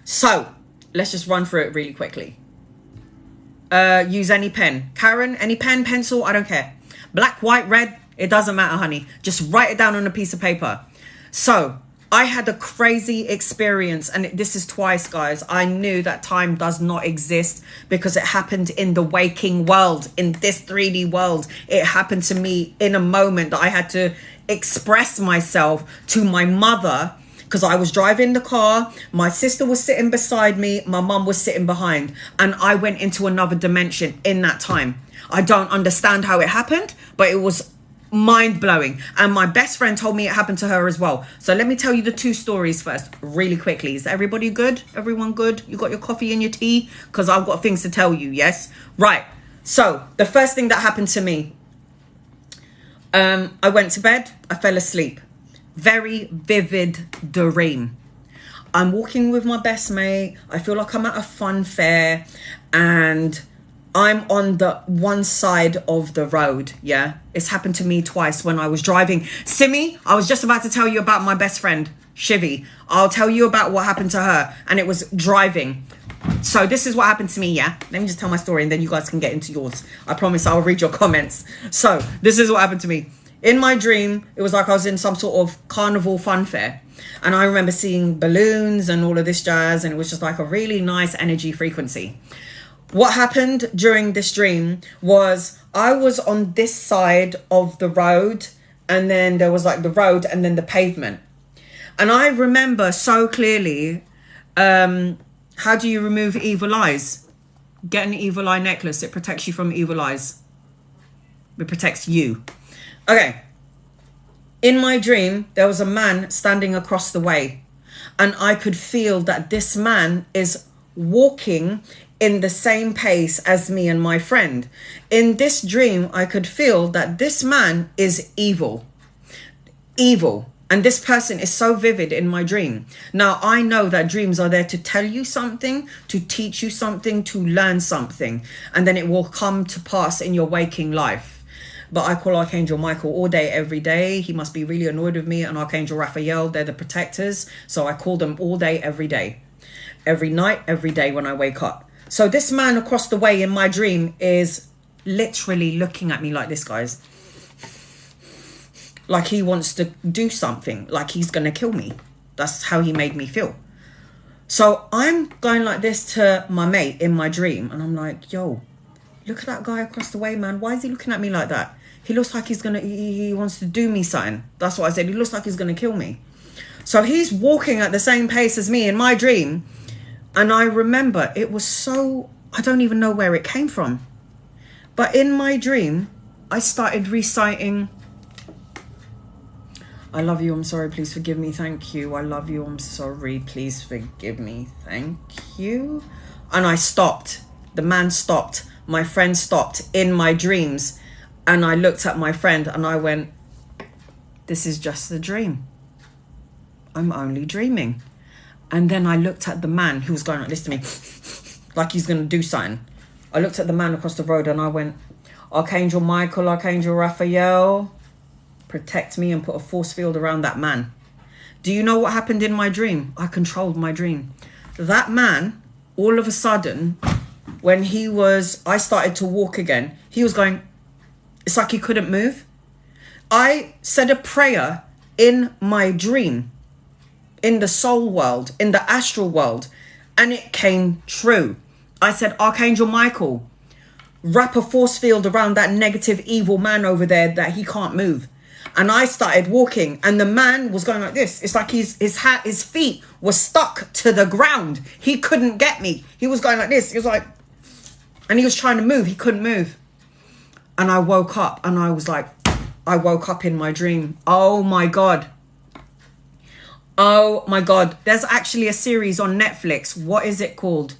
So, let's just run through it really quickly. Use any pen. Karen, any pen, pencil, I don't care. Black, white, red, it doesn't matter, honey. Just write it down on a piece of paper. So, I had a crazy experience, and this is twice, guys. I knew that time does not exist because it happened in the waking world, in this 3D world. It happened to me in a moment that I had to express myself to my mother because I was driving the car. My sister was sitting beside me. My mum was sitting behind, and I went into another dimension in that time. I don't understand how it happened, but it was mind-blowing, and my best friend told me it happened to her as well. So let me tell you the 2 stories first really quickly. Is everybody good? Everyone good? You got your coffee and your tea? Because I've got things to tell you. Yes, right. So the first thing that happened to me, I went to bed, I fell asleep. Very vivid dream. I'm walking with my best mate. I feel like I'm at a fun fair and I'm on the one side of the road, yeah? It's happened to me twice when I was driving. Simi, I was just about to tell you about my best friend, Shivi. I'll tell you about what happened to her, and it was driving. So this is what happened to me, yeah? Let me just tell my story, and then you guys can get into yours. I promise I'll read your comments. So this is what happened to me. In my dream, it was like I was in some sort of carnival fun fair. And I remember seeing balloons and all of this jazz, and it was just like a really nice energy frequency. What happened during this dream was I was on this side of the road, and then there was like the road and then the pavement. And I remember so clearly, how do you remove evil eyes? Get an evil eye necklace. It protects you from evil eyes. It protects you. Okay. In my dream, there was a man standing across the way, and I could feel that this man is walking in the same pace as me and my friend. In this dream, I could feel that this man is evil. Evil. And this person is so vivid in my dream. Now, I know that dreams are there to tell you something, to teach you something, to learn something. And then it will come to pass in your waking life. But I call Archangel Michael all day, every day. He must be really annoyed with me. And Archangel Raphael, they're the protectors. So I call them all day, every day. Every night, every day when I wake up. So this man across the way in my dream is literally looking at me like this, guys. Like he wants to do something, like he's going to kill me. That's how he made me feel. So I'm going like this to my mate in my dream. And I'm like, yo, look at that guy across the way, man. Why is he looking at me like that? He looks like he wants to do me something. That's what I said. He looks like he's going to kill me. So he's walking at the same pace as me in my dream. And I remember it was so, I don't even know where it came from. But in my dream, I started reciting, I love you, I'm sorry, please forgive me, thank you. I love you, I'm sorry, please forgive me, thank you. And I stopped. The man stopped. My friend stopped in my dreams. And I looked at my friend and I went, this is just a dream. I'm only dreaming. And then I looked at the man who was going like this to me, like he's going to do something. I looked at the man across the road and I went, Archangel Michael, Archangel Raphael, protect me and put a force field around that man. Do you know what happened in my dream? I controlled my dream. That man, all of a sudden, when I started to walk again, he was going, it's like he couldn't move. I said a prayer in my dream, in the soul world, in the astral world, and it came true. I said, Archangel Michael, wrap a force field around that negative, evil man over there that he can't move. And I started walking and the man was going like this. It's like his feet were stuck to the ground. He couldn't get me. He was going like this. He was like, and he was trying to move. He couldn't move. And I woke up and I was like, I woke up in my dream. Oh my God. Oh my God. There's actually a series on Netflix. What is it called?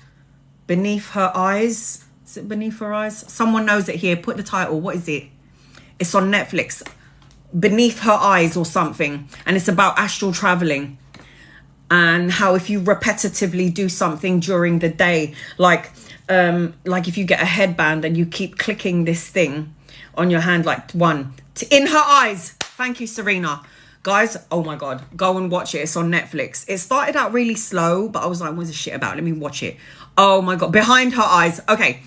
Beneath Her Eyes. Is it Beneath Her Eyes? Someone knows it here. Put the title. What is it? It's on Netflix. Beneath Her Eyes or something. And it's about astral traveling. And how if you repetitively do something during the day, like if you get a headband and you keep clicking this thing on your hand, like in her eyes. Thank you, Serena. Guys, oh my God, go and watch it. It's on Netflix. It started out really slow, but I was like, what's this shit about? Let me watch it. Oh my God, Behind Her Eyes. Okay,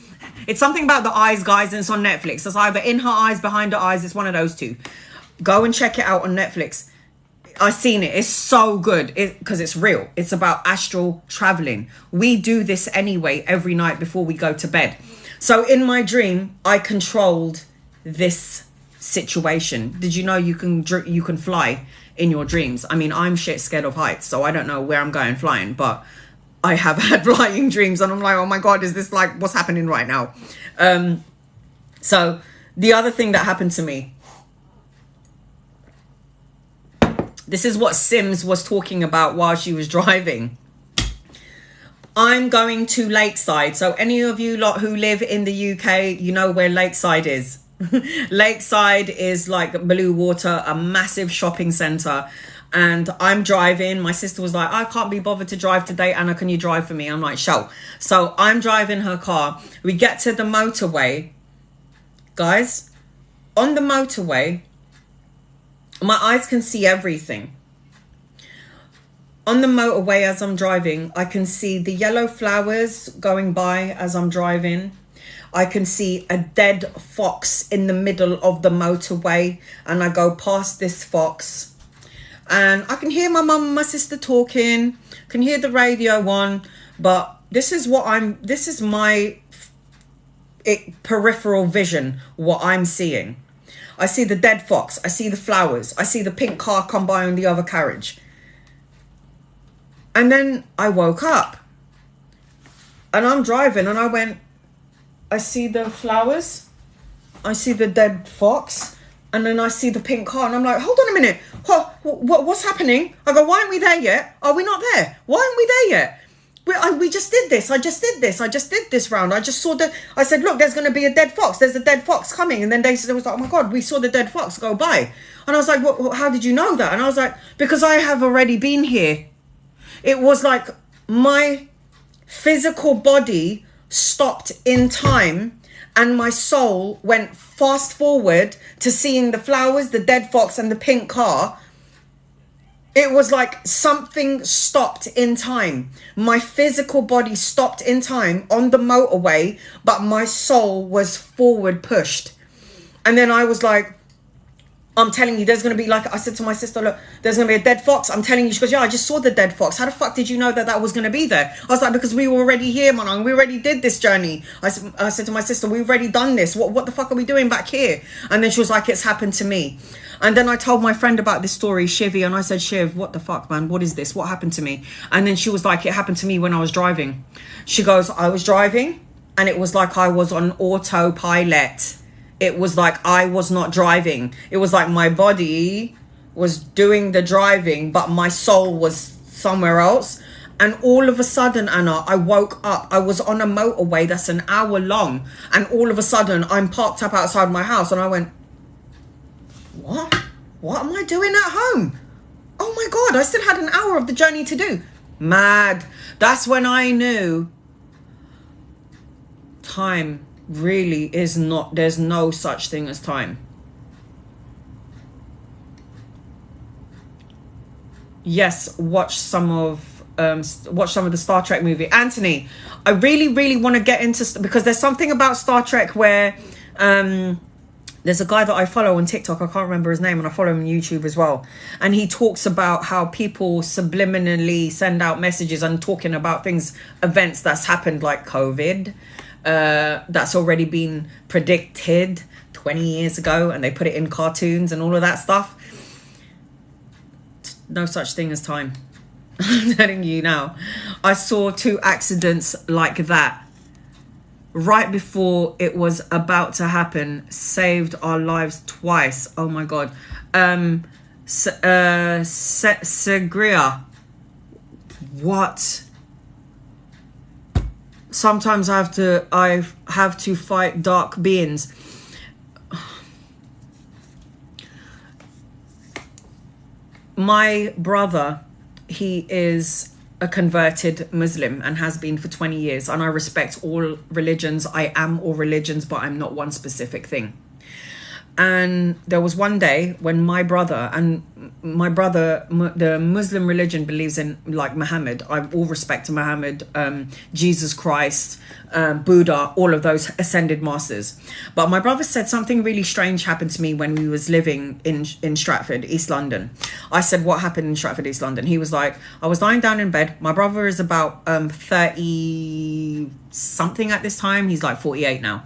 it's something about the eyes, guys, and it's on Netflix. It's either in her eyes, behind her eyes. It's one of those two. Go and check it out on Netflix. I've seen it. It's so good because it's real. It's about astral traveling. We do this anyway every night before we go to bed. So in my dream, I controlled this situation. Did you know you can fly in your dreams? I mean, I'm shit scared of heights, so I don't know where I'm going flying, but I have had flying dreams and I'm like, oh my God, is this like what's happening right now? So the other thing that happened to me, this is what Sims was talking about while she was driving. I'm going to Lakeside. So any of you lot who live in the UK, you know where Lakeside is. Lakeside is like blue water, a massive shopping centre. And I'm driving. My sister was like, I can't be bothered to drive today. Anna, can you drive for me? I'm like, sure. So I'm driving her car. We get to the motorway. Guys, on the motorway, my eyes can see everything. On the motorway as I'm driving, I can see the yellow flowers going by as I'm driving. I can see a dead fox in the middle of the motorway. And I go past this fox. And I can hear my mum and my sister talking. Can hear the radio on. But this is my peripheral vision, what I'm seeing. I see the dead fox. I see the flowers. I see the pink car come by on the other carriage. And then I woke up. And I'm driving and I went, I see the flowers. I see the dead fox. And then I see the pink car. And I'm like, hold on a minute. What's happening? I go, why aren't we there yet? Are we not there? Why aren't we there yet? we just did this. I just did this round. I just saw I said, look, there's going to be a dead fox. There's a dead fox coming. And then they was like, oh my God, we saw the dead fox go by. And I was like, how did you know that? And I was like, because I have already been here. It was like my physical body stopped in time and my soul went fast forward to seeing the flowers, the dead fox and the pink car. It was like something stopped in time. My physical body stopped in time on the motorway, but my soul was forward pushed. And then I was like, I'm telling you, there's going to be like, I said to my sister, look, there's going to be a dead fox. I'm telling you. She goes, yeah, I just saw the dead fox. How the fuck did you know that was going to be there? I was like, because we were already here, man. We already did this journey. I said to my sister, we've already done this. What the fuck are we doing back here? And then she was like, it's happened to me. And then I told my friend about this story, Shivy, and I said, Shiv, what the fuck, man? What is this? What happened to me? And then she was like, it happened to me when I was driving. She goes, I was driving and it was like I was on autopilot. It was like I was not driving. It was like my body was doing the driving, but my soul was somewhere else. And all of a sudden, Anna, I woke up. I was on a motorway that's an hour long. And all of a sudden, I'm parked up outside my house. And I went, what? What am I doing at home? Oh my God, I still had an hour of the journey to do. Mad. That's when I knew time really is not, there's no such thing as time. Yes, watch some of the Star Trek movie. Anthony, I really want to get into, because there's something about Star Trek where there's a guy that I follow on TikTok, I can't remember his name, and I follow him on YouTube as well, and he talks about how people subliminally send out messages and talking about events that's happened, like COVID, that's already been predicted 20 years ago, and they put it in cartoons and all of that stuff. No such thing as time. I'm telling you now. I saw 2 accidents like that right before it was about to happen. Saved our lives twice. Oh my God. Segria. What? Sometimes I have to fight dark beings. My brother, he is a converted Muslim and has been for 20 years. And I respect all religions. I am all religions, but I'm not one specific thing. And there was one day when my brother, the Muslim religion believes in like Muhammad. I all respect to Muhammad, Jesus Christ, Buddha, all of those ascended masters. But my brother said something really strange happened to me when we was living in Stratford, East London. I said, what happened in Stratford, East London? He was like, I was lying down in bed. My brother is about 30 something at this time. He's like 48 now.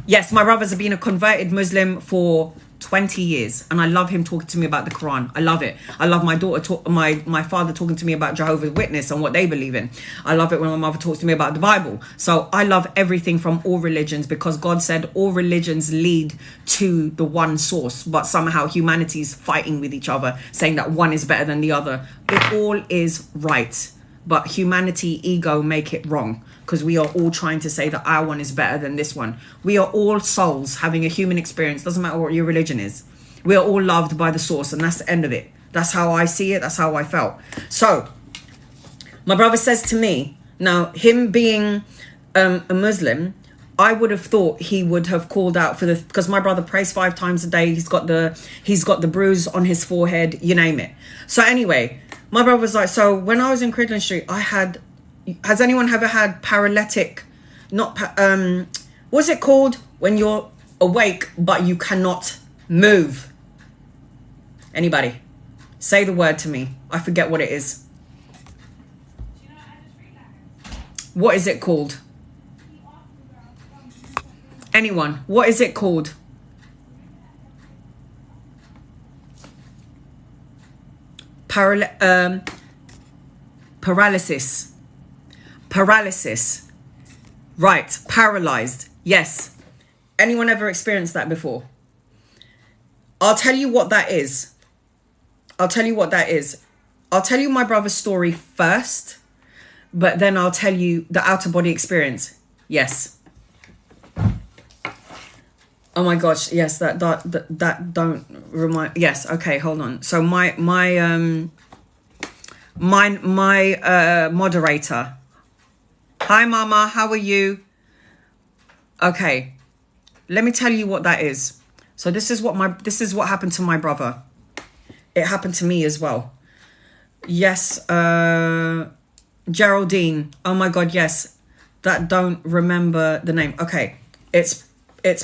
Yes, my brother's been a converted Muslim for 20 years, and I love him talking to me about the Quran. I love it. I love my daughter, my father talking to me about Jehovah's Witness and what they believe in. I love it when my mother talks to me about the Bible. So I love everything from all religions, because God said all religions lead to the one source, but somehow humanity is fighting with each other, saying that one is better than the other. It all is right, but humanity, ego make it wrong, because we are all trying to say that our one is better than this one. We are all souls having a human experience. Doesn't matter what your religion is. We are all loved by the source, and that's the end of it. That's how I see it. That's how I felt. So my brother says to me, now him being a Muslim, I would have thought he would have called out for because my brother prays 5 times a day. He's got the bruise on his forehead, you name it. So anyway, my brother was like, so when I was in Cridland Street, has anyone ever had paralytic, what's it called when you're awake but you cannot move? Anybody? Say the word to me. I forget what it is. What is it called? Anyone? What is it called? Paralysis. Paralysis. Right. Paralyzed. Yes. Anyone ever experienced that before? I'll tell you what that is. I'll tell you my brother's story first, But then I'll tell you the outer body experience. Yes. Oh my gosh, yes, that don't remind. Yes, okay, hold on. So my moderator. Hi mama, how are you? Okay. Let me tell you what that is. So this is what happened to my brother. It happened to me as well. Yes, Geraldine. Oh my god, yes. That don't remember the name. Okay. It's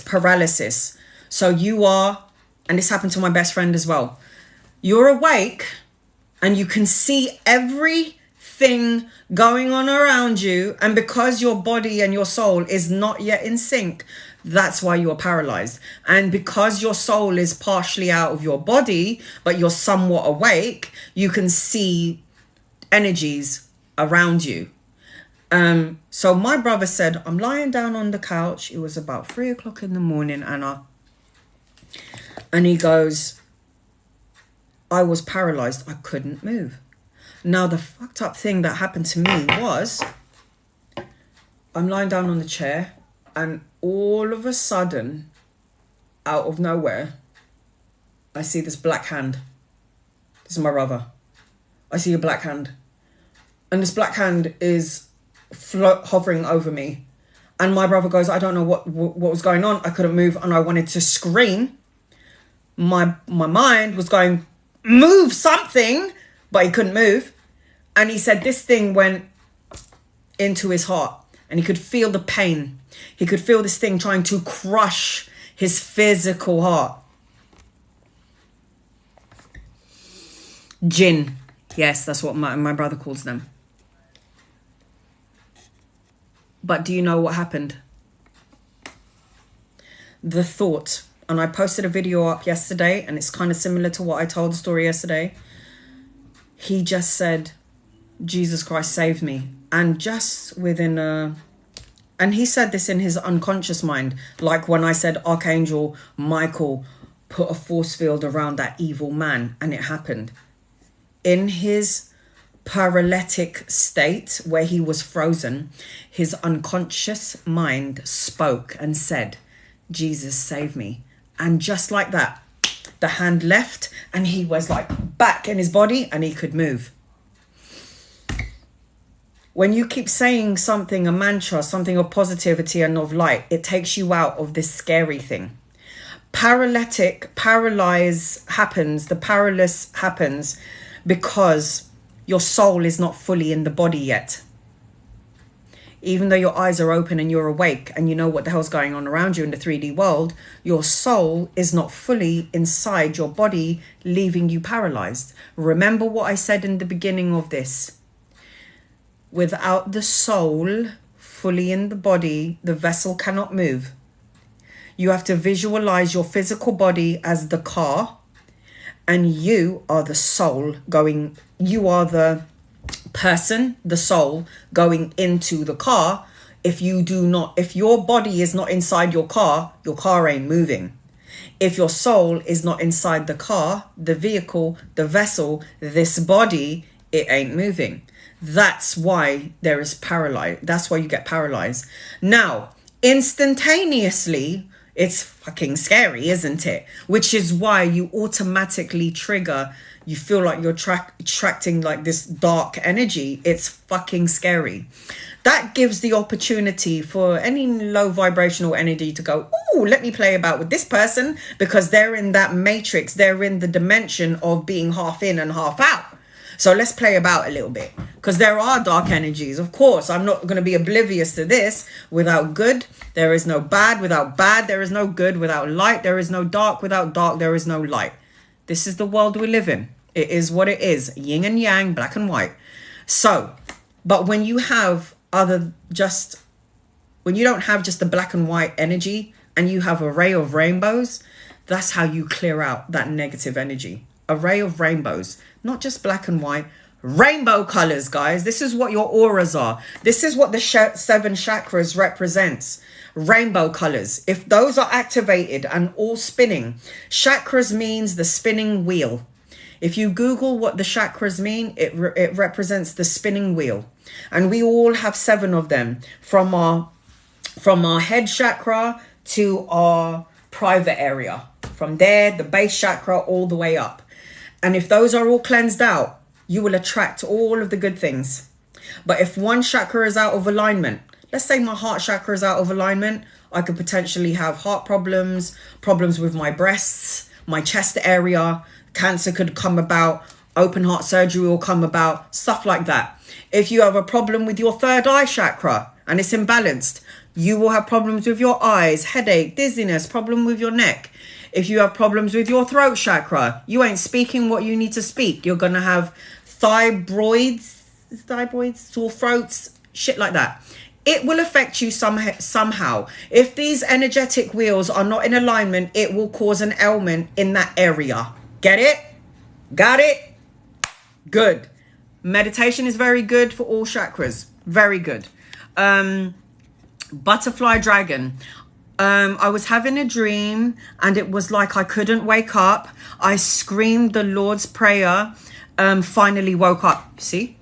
paralysis. So you are, and this happened to my best friend as well. You're awake and you can see everything going on around you. And because your body and your soul is not yet in sync, that's why you're paralyzed. And because your soul is partially out of your body, but you're somewhat awake, you can see energies around you. So my brother said, I'm lying down on the couch. It was about 3 o'clock in the morning, Anna. And he goes, I was paralyzed. I couldn't move. Now, the fucked up thing that happened to me was I'm lying down on the chair and all of a sudden, out of nowhere, I see this black hand. This is my brother. I see a black hand. And this black hand is hovering over me. And my brother goes, I don't know what was going on. I couldn't move and I wanted to scream. My mind was going, move something, but he couldn't move. And he said this thing went into his heart and he could feel the pain. He could feel this thing trying to crush his physical heart. Jinn. Yes, that's what my brother calls them. But do you know what happened? The thought, and I posted a video up yesterday, and it's kind of similar to what I told the story yesterday. He just said, Jesus Christ, save me. And just within and he said this in his unconscious mind, like when I said Archangel Michael put a force field around that evil man, and it happened. In his paralytic state where he was frozen, his unconscious mind spoke and said, Jesus, save me. And just like that, the hand left and he was like back in his body and he could move. When you keep saying something, a mantra, something of positivity and of light, it takes you out of this scary thing. Paralyze happens, the paralysis happens because your soul is not fully in the body yet. Even though your eyes are open and you're awake and you know what the hell's going on around you in the 3D world, your soul is not fully inside your body, leaving you paralyzed. Remember what I said in the beginning of this. Without the soul fully in the body, the vessel cannot move. You have to visualize your physical body as the car, and you are the soul going, you are the person, the soul going into the car. If your body is not inside your car ain't moving. If your soul is not inside the car, the vehicle, the vessel, this body, it ain't moving. That's why there is paralyzed. That's why you get paralyzed. Now, instantaneously, it's fucking scary, isn't it? Which is why you automatically trigger. You feel like you're attracting like this dark energy. It's fucking scary. That gives the opportunity for any low vibrational energy to go, oh, let me play about with this person, because they're in that matrix. They're in the dimension of being half in and half out. So let's play about a little bit, because there are dark energies. Of course, I'm not going to be oblivious to this. Without good, there is no bad. Without bad, there is no good. Without light, there is no dark. Without dark, there is no light. This is the world we live in. It is what it is. Yin and yang, black and white. So, but when you have when you don't have just the black and white energy and you have an array of rainbows, that's how you clear out that negative energy. Array of rainbows, not just black and white, rainbow colors, guys. This is what your auras are. This is what the 7 chakras represents. Rainbow colors. If those are activated and all spinning, chakras means the spinning wheel. If you Google what the chakras mean, it represents the spinning wheel. And we all have 7 of them, from our head chakra to our private area. From there, the base chakra, all the way up. And if those are all cleansed out, you will attract all of the good things. But if one chakra is out of alignment, let's say my heart chakra is out of alignment, I could potentially have heart problems, problems with my breasts, my chest area, cancer could come about, open heart surgery will come about, stuff like that. If you have a problem with your third eye chakra and it's imbalanced, you will have problems with your eyes, headache, dizziness, problem with your neck. If you have problems with your throat chakra, you ain't speaking what you need to speak. You're going to have fibroids, sore throats, shit like that. It will affect you somehow. If these energetic wheels are not in alignment, it will cause an ailment in that area. Get it? Got it? Good. Meditation is very good for all chakras. Very good. Butterfly dragon. I was having a dream and it was like I couldn't wake up. I screamed the Lord's Prayer, finally woke up. See?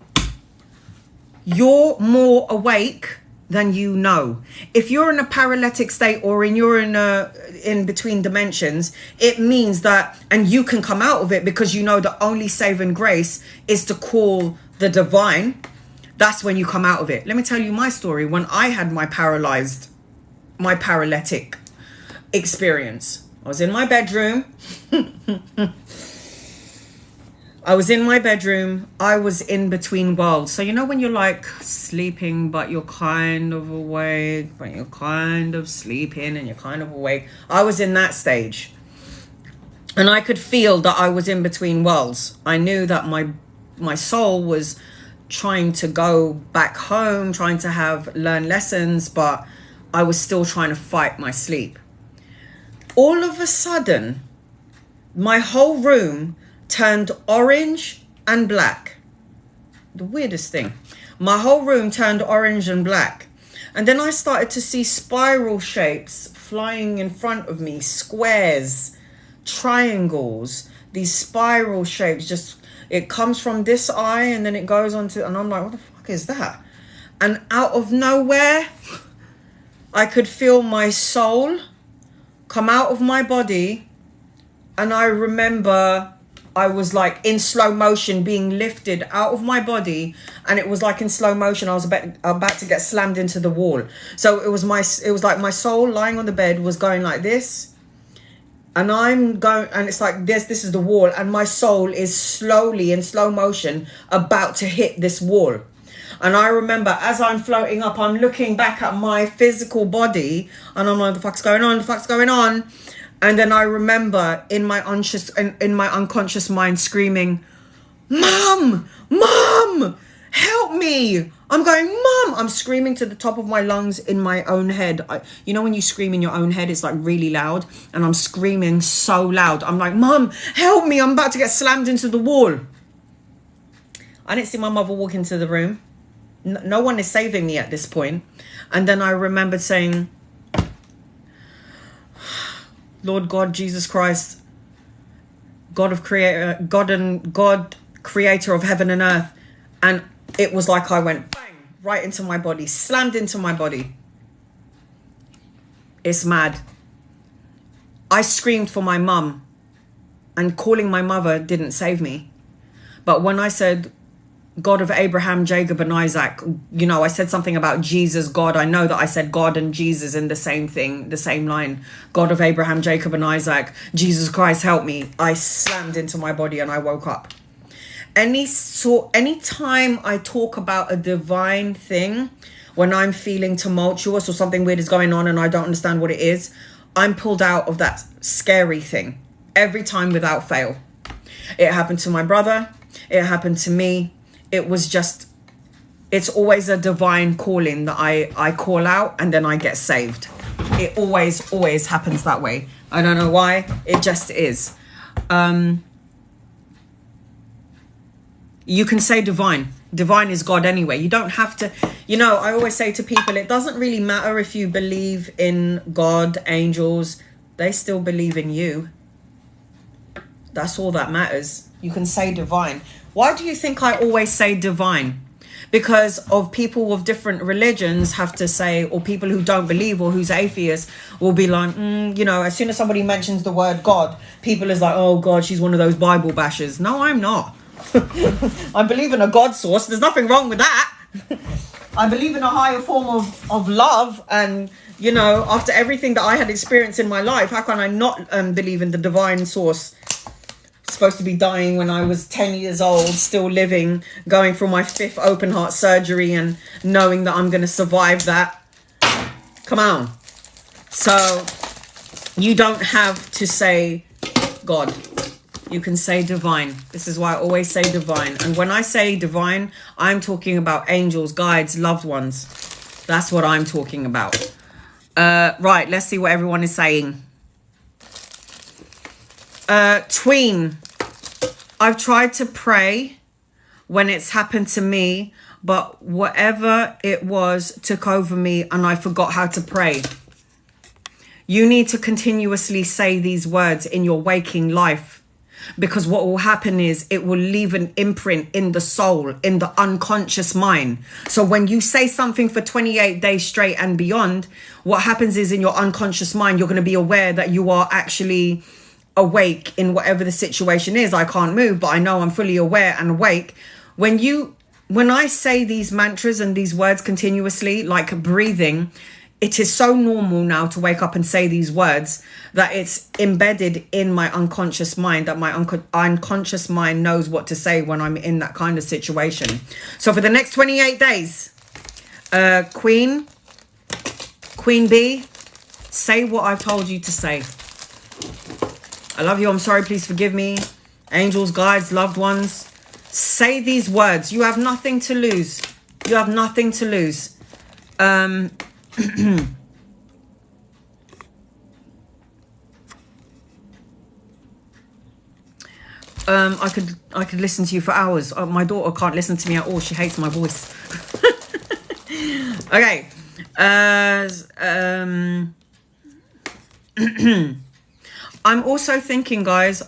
You're more awake than you know. If you're in a paralytic state or you're in between dimensions, it means that, and you can come out of it because you know the only saving grace is to call the divine. That's when you come out of it. Let me tell you my story. When I had my paralytic experience, I was in my bedroom. I was in between worlds. So you know when you're like sleeping, but you're kind of awake, but you're kind of sleeping and you're kind of awake. I was in that stage. And I could feel that I was in between worlds. I knew that my soul was trying to go back home, trying to learn lessons, but I was still trying to fight my sleep. All of a sudden, my whole room turned orange and black. The weirdest thing. My whole room turned orange and black. And then I started to see spiral shapes flying in front of me. Squares, triangles, these spiral shapes. Just, it comes from this eye and then it goes on to, and I'm like, what the fuck is that? And out of nowhere, I could feel my soul come out of my body. And I remember I was like in slow motion being lifted out of my body, and it was like in slow motion I was about to get slammed into the wall. So it was like my soul lying on the bed was going like this, and I'm going, and it's like this is the wall, and my soul is slowly in slow motion about to hit this wall. And I remember as I'm floating up, I'm looking back at my physical body and I'm like, the fuck's going on? And then I remember in my unconscious mind screaming, Mom, help me. I'm going, Mom. I'm screaming to the top of my lungs in my own head. You know when you scream in your own head, it's like really loud. And I'm screaming so loud. I'm like, Mom, help me. I'm about to get slammed into the wall. I didn't see my mother walk into the room. No one is saving me at this point. And then I remembered saying, Lord God, Jesus Christ, God creator of heaven and earth. And it was like I went bang right into my body, slammed into my body. It's mad. I screamed for my mum, and calling my mother didn't save me. But when I said, God of Abraham, Jacob, and Isaac, you know, I said something about Jesus, God. I know that I said God and Jesus in the same thing, the same line. God of Abraham, Jacob, and Isaac, Jesus Christ, help me. I slammed into my body and I woke up. Anytime I talk about a divine thing, when I'm feeling tumultuous or something weird is going on and I don't understand what it is, I'm pulled out of that scary thing every time without fail. It happened to my brother. It happened to me. It's always a divine calling that I call out and then I get saved. It always happens that way. I don't know why. It just is. You can say divine. Divine is God anyway. You don't have to, you know, I always say to people, it doesn't really matter if you believe in God, angels, they still believe in you. That's all that matters. You can say divine. Why do you think I always say divine? Because of people with different religions have to say, or people who don't believe or who's atheist will be like, you know, as soon as somebody mentions the word God, people is like, oh God, she's one of those Bible bashers. No, I'm not. I believe in a God source. There's nothing wrong with that. I believe in a higher form of love. And, you know, after everything that I had experienced in my life, how can I not believe in the divine source? Supposed to be dying when I was 10 years old, still living, going through my 5th open heart surgery and knowing that I'm going to survive that. Come on. So you don't have to say God. You can say divine. This is why I always say divine. And when I say divine, I'm talking about angels, guides, loved ones. That's what I'm talking about. Right, let's see what everyone is saying. Tween. I've tried to pray when it's happened to me, but whatever it was took over me and I forgot how to pray. You need to continuously say these words in your waking life, because what will happen is it will leave an imprint in the soul, in the unconscious mind. So when you say something for 28 days straight and beyond, what happens is in your unconscious mind, you're going to be aware that you are actually awake in whatever the situation is. I can't move, but I know I'm fully aware and awake. When I say these mantras and these words continuously, like breathing, it is so normal now to wake up and say these words that it's embedded in my unconscious mind, that my unconscious mind knows what to say when I'm in that kind of situation. So for the next 28 days, Queen Bee, say what I've told you to say. I love you. I'm sorry. Please forgive me. Angels, guides, loved ones. Say these words. You have nothing to lose. You have nothing to lose. I could listen to you for hours. My daughter can't listen to me at all. She hates my voice. Okay. I'm also thinking, guys,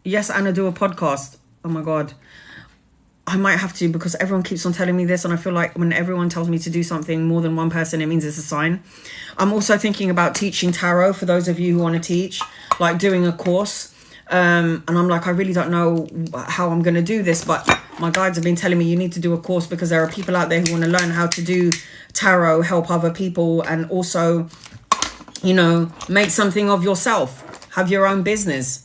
yes, Anna, do a podcast. Oh my God. I might have to, because everyone keeps on telling me this, and I feel like when everyone tells me to do something, more than one person, it means it's a sign. I'm also thinking about teaching tarot for those of you who want to teach, like doing a course. And I'm like, I really don't know how I'm going to do this, but my guides have been telling me you need to do a course, because there are people out there who want to learn how to do tarot, help other people, and also, you know, make something of yourself, have your own business.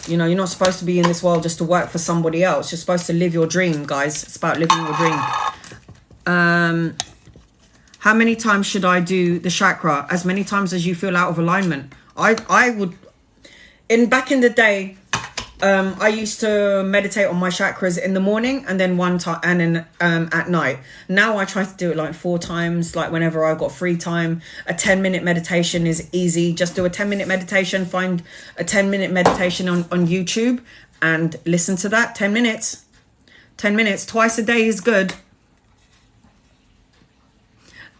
You know, you're not supposed to be in this world just to work for somebody else. You're supposed to live your dream, guys. It's about living your dream. How many times should I do the chakra? As many times as you feel out of alignment. I would, back in the day, I used to meditate on my chakras in the morning and then one time and then at night. Now I try to do it like 4 times, like whenever I've got free time. A 10-minute meditation is easy. Just do a 10-minute meditation. Find a 10-minute meditation on YouTube and listen to that. 10 minutes. 10 minutes. Twice a day is good.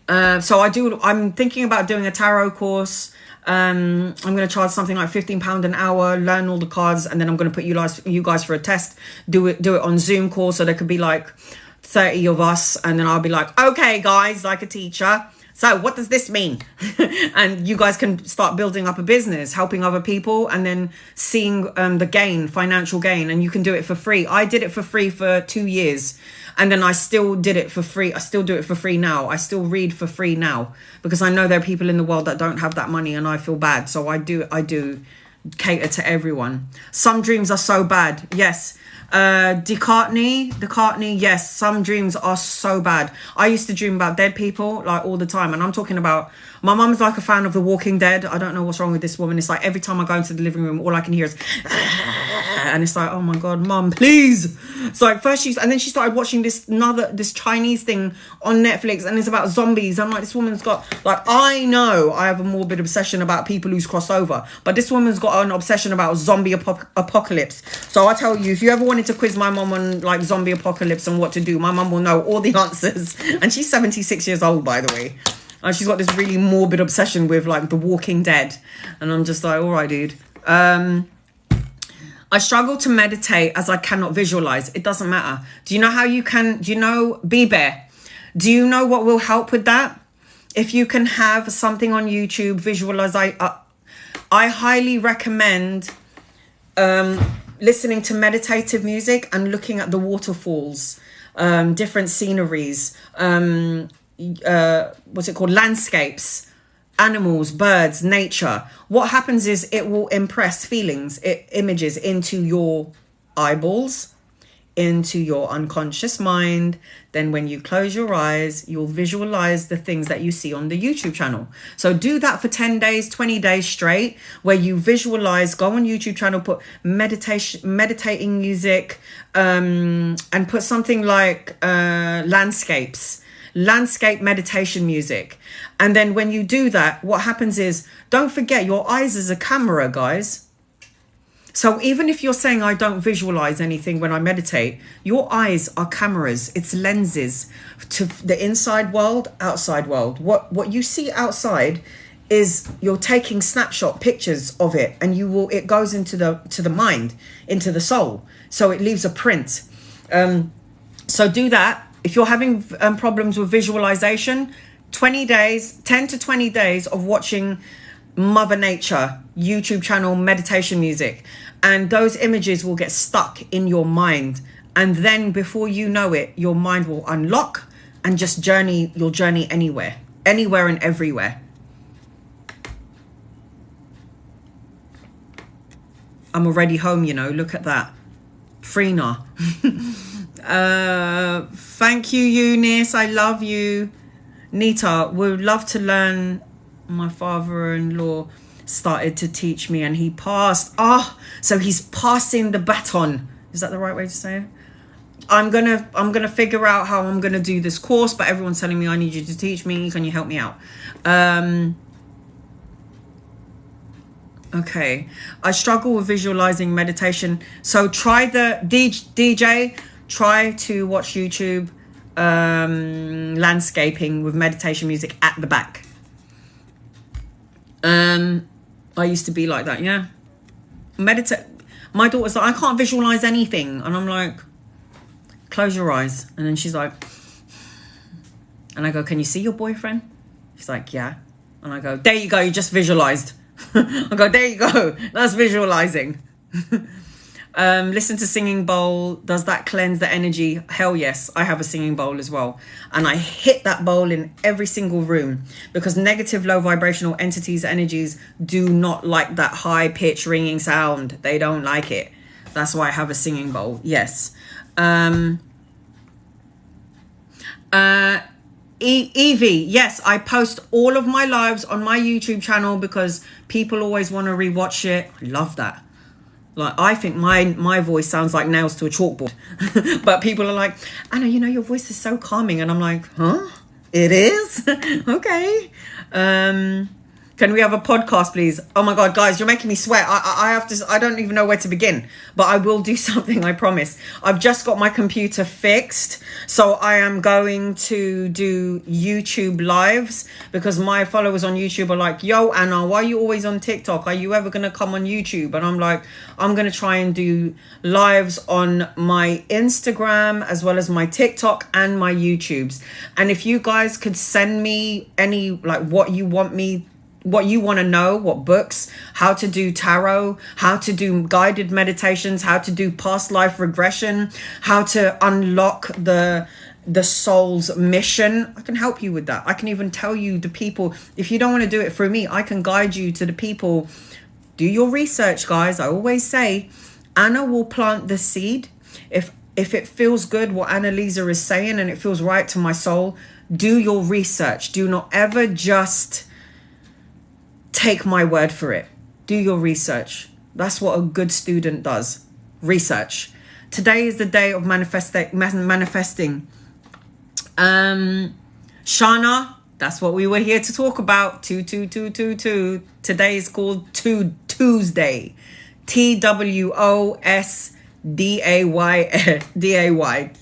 So I'm thinking about doing a tarot course. I'm going to charge something like £15 an hour, learn all the cards, and then I'm going to put you guys for a test. Do it on Zoom call, so there could be like 30 of us, and then I'll be like, okay, guys, like a teacher. So what does this mean? And you guys can start building up a business, helping other people, and then seeing the gain, financial gain, and you can do it for free. I did it for free for 2 years. And then I still did it for free. I still do it for free now. I still read for free now, because I know there are people in the world that don't have that money, and I feel bad. So I do cater to everyone. Some dreams are so bad. Yes. DeCartney, yes, some dreams are so bad. I used to dream about dead people like all the time, and I'm talking about, my mum's like a fan of The Walking Dead. I don't know what's wrong with this woman. It's like every time I go into the living room, all I can hear is and it's like, oh my God, mum, please. So like first and then she started watching this Chinese thing on Netflix, and it's about zombies. I'm like, this woman's got, like, I know I have a morbid obsession about people who's crossover, but this woman's got an obsession about zombie apocalypse. So I tell you, if you ever wanted to quiz my mum on like zombie apocalypse and what to do, my mum will know all the answers. And she's 76 years old, by the way. And she's got this really morbid obsession with like The Walking Dead. And I'm just like, all right, dude. I struggle to meditate as I cannot visualize. It doesn't matter. Do you know how you can, do you know, Bear? Do you know what will help with that? If you can have something on YouTube, visualize. I highly recommend listening to meditative music and looking at the waterfalls, different sceneries, what's it called? Landscapes, animals, birds, nature. What happens is it will impress feelings, images into your eyeballs, into your unconscious mind. Then when you close your eyes, you'll visualize the things that you see on the YouTube channel. So do that for 10 days, 20 days straight, where you visualize. Go on YouTube channel, put meditating music, and put something like landscape meditation music. And then when you do that, what happens is, don't forget, your eyes is a camera, guys. So even if you're saying, I don't visualize anything when I meditate, your eyes are cameras. It's lenses to the inside world, outside world. What you see outside is you're taking snapshot pictures of it, and it goes into the mind, into the soul. So it leaves a print. So do that. If you're having problems with visualization, 20 days, 10 to 20 days of watching Mother Nature YouTube channel meditation music, and those images will get stuck in your mind, and then before you know it, your mind will unlock and just you'll journey anywhere and everywhere. I'm already home, you know. Look at that. Freena. Thank you, Eunice. I love you. Nita, would love to learn. My father-in-law started to teach me and he passed. So he's passing the baton. Is that the right way to say it? I'm gonna figure out how I'm gonna do this course, but everyone's telling me I need you to teach me. Can you help me out? Okay. I struggle with visualizing meditation. So try the DJ. Try to watch YouTube landscaping with meditation music at the back. I used to be like that, yeah. Meditate. My daughter's like, I can't visualize anything. And I'm like, close your eyes. And then she's like, and I go, can you see your boyfriend? She's like, yeah. And I go, there you go, you just visualized. I go, there you go, that's visualizing. Listen to singing bowl. Does that cleanse the energy? Hell yes. I have a singing bowl as well, and I hit that bowl in every single room, because negative, low vibrational entities, energies do not like that high pitch ringing sound. They don't like it. That's why I have a singing bowl. Yes. Evie, yes, I post all of my lives on my YouTube channel because people always want to rewatch it. I love that. Like, I think my voice sounds like nails to a chalkboard. But people are like, Anna, you know, your voice is so calming. And I'm like, huh? It is? Okay. Can we have a podcast, please? Oh my God, guys, you're making me sweat. I don't even know where to begin, but I will do something, I promise. I've just got my computer fixed. So I am going to do YouTube lives, because my followers on YouTube are like, yo, Anna, why are you always on TikTok? Are you ever going to come on YouTube? And I'm like, I'm going to try and do lives on my Instagram as well as my TikTok and my YouTubes. And if you guys could send me any, like, what you want to know, what books, how to do tarot, how to do guided meditations, how to do past life regression, how to unlock the soul's mission, I can help you with that. I can even tell you the people. If you don't want to do it through me, I can guide you to the people. Do your research, guys. I always say, Anna will plant the seed. If it feels good what Annalisa is saying and it feels right to my soul, do your research. Do not ever just take my word for it. Do your research. That's what a good student does. Research. Today is the day of manifesting. Shana, that's what we were here to talk about. 22222. Today is called Tuesday. TWOSDAY.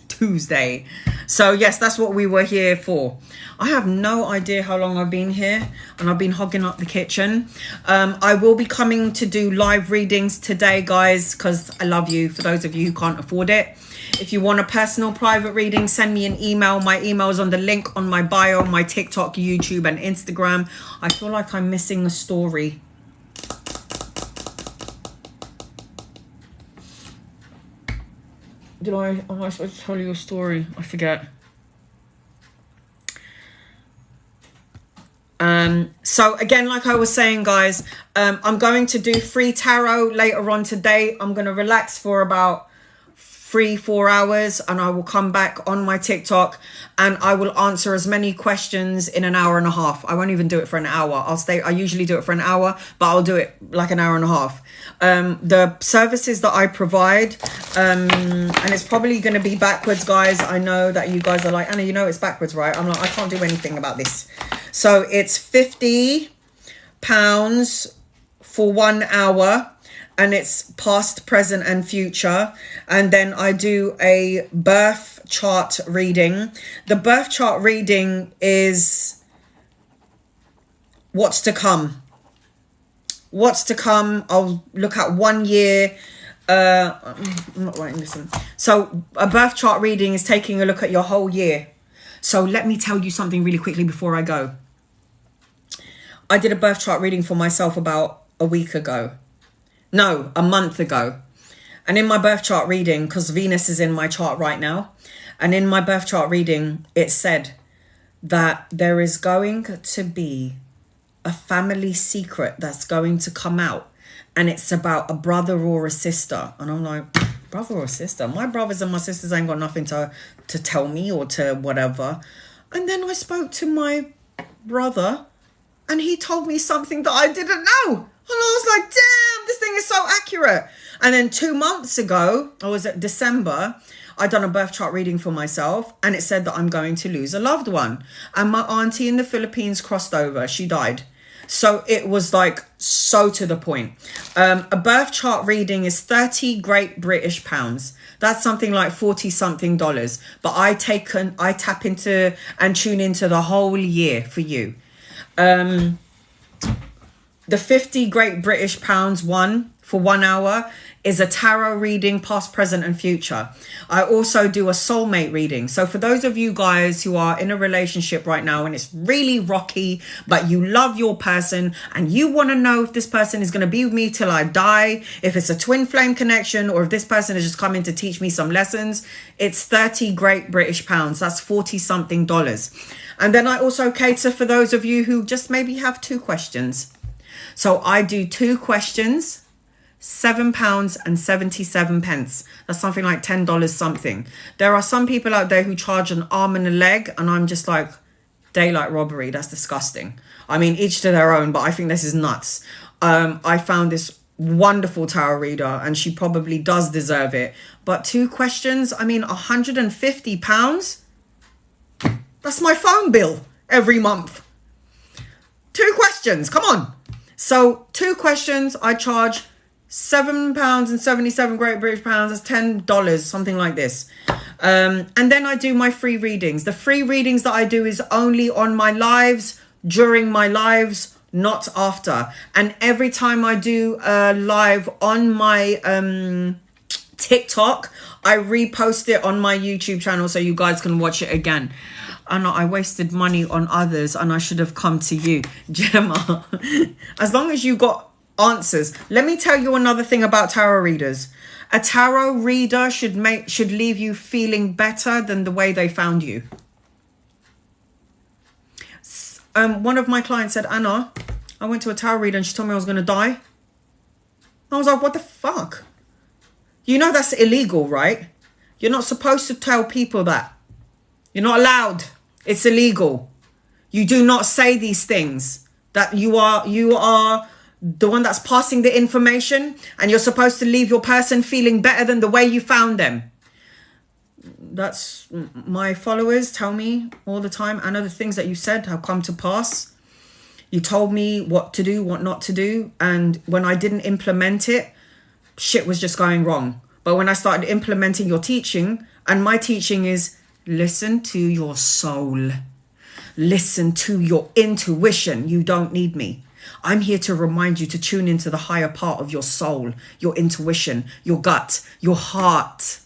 Tuesday. So yes, that's what we were here for. I have no idea how long I've been here, and I've been hogging up the kitchen. I will be coming to do live readings today, guys, because I love you. For those of you who can't afford it, if you want a personal private reading, send me an email. My email is on the link on my bio, my TikTok, YouTube, and Instagram. I feel like I'm missing a story. Am I supposed to tell you a story? I forget. So again, like I was saying, guys, I'm going to do free tarot later on today. I'm going to relax for about 3-4 hours, and I will come back on my TikTok and I will answer as many questions in an hour and a half. I won't even do it for an hour. I usually do it for an hour, but I'll do it like an hour and a half. The services that I provide, and it's probably going to be backwards, guys. I know that you guys are like, Anna, you know it's backwards, right? I'm like, I can't do anything about this. So it's £50 for 1 hour. And it's past, present, and future. And then I do a birth chart reading. The birth chart reading is what's to come. What's to come. I'll look at 1 year. I'm not writing this in. So a birth chart reading is taking a look at your whole year. So let me tell you something really quickly before I go. I did a birth chart reading for myself about a week ago. No, a month ago. And in my birth chart reading, because Venus is in my chart right now, and in my birth chart reading, it said that there is going to be a family secret that's going to come out. And it's about a brother or a sister. And I'm like, brother or sister? My brothers and my sisters ain't got nothing to tell me or to whatever. And then I spoke to my brother, and he told me something that I didn't know. And I was like, damn, this thing is so accurate. And then 2 months ago, I was at December, I done a birth chart reading for myself, and it said that I'm going to lose a loved one. And my auntie in the Philippines crossed over. She died. So it was like so to the point. A birth chart reading is 30 Great British pounds. That's something like 40 something dollars. But I tap into and tune into the whole year for you. The 50 Great British pounds one for 1 hour is a tarot reading, past, present, and future. I also do a soulmate reading. So for those of you guys who are in a relationship right now and it's really rocky, but you love your person and you want to know if this person is going to be with me till I die, if it's a twin flame connection, or if this person is just coming to teach me some lessons, it's 30 Great British pounds. That's 40 something dollars. And then I also cater for those of you who just maybe have 2 questions. So I do 2 questions, £7.77. That's something like $10 something. There are some people out there who charge an arm and a leg, and I'm just like, daylight robbery. That's disgusting. I mean, each to their own, but I think this is nuts. I found this wonderful tarot reader, and she probably does deserve it. But 2 questions, I mean, £150. That's my phone bill every month. 2 questions, come on. So 2 questions, I charge £7.77 Great British pounds. That's $10, something like this. And then I do my free readings. The free readings that I do is only on my lives, during my lives, not after. And every time I do a live on my TikTok, I repost it on my YouTube channel so you guys can watch it again. And I wasted money on others, and I should have come to you, Gemma. As long as you got answers. Let me tell you another thing about tarot readers. A tarot reader should leave you feeling better than the way they found you. One of my clients said, Anna, I went to a tarot reader and she told me I was going to die. I was like, what the fuck? You know that's illegal, right? You're not supposed to tell people that. You're not allowed. It's illegal. You do not say these things. That you are the one that's passing the information, and you're supposed to leave your person feeling better than the way you found them. That's my followers tell me all the time. I know the things that you said have come to pass. You told me what to do, what not to do. And when I didn't implement it, shit was just going wrong. But when I started implementing your teaching, and my teaching is Listen to your soul. Listen to your intuition. You don't need me. I'm here to remind you to tune into the higher part of your soul, your intuition, your gut, your heart.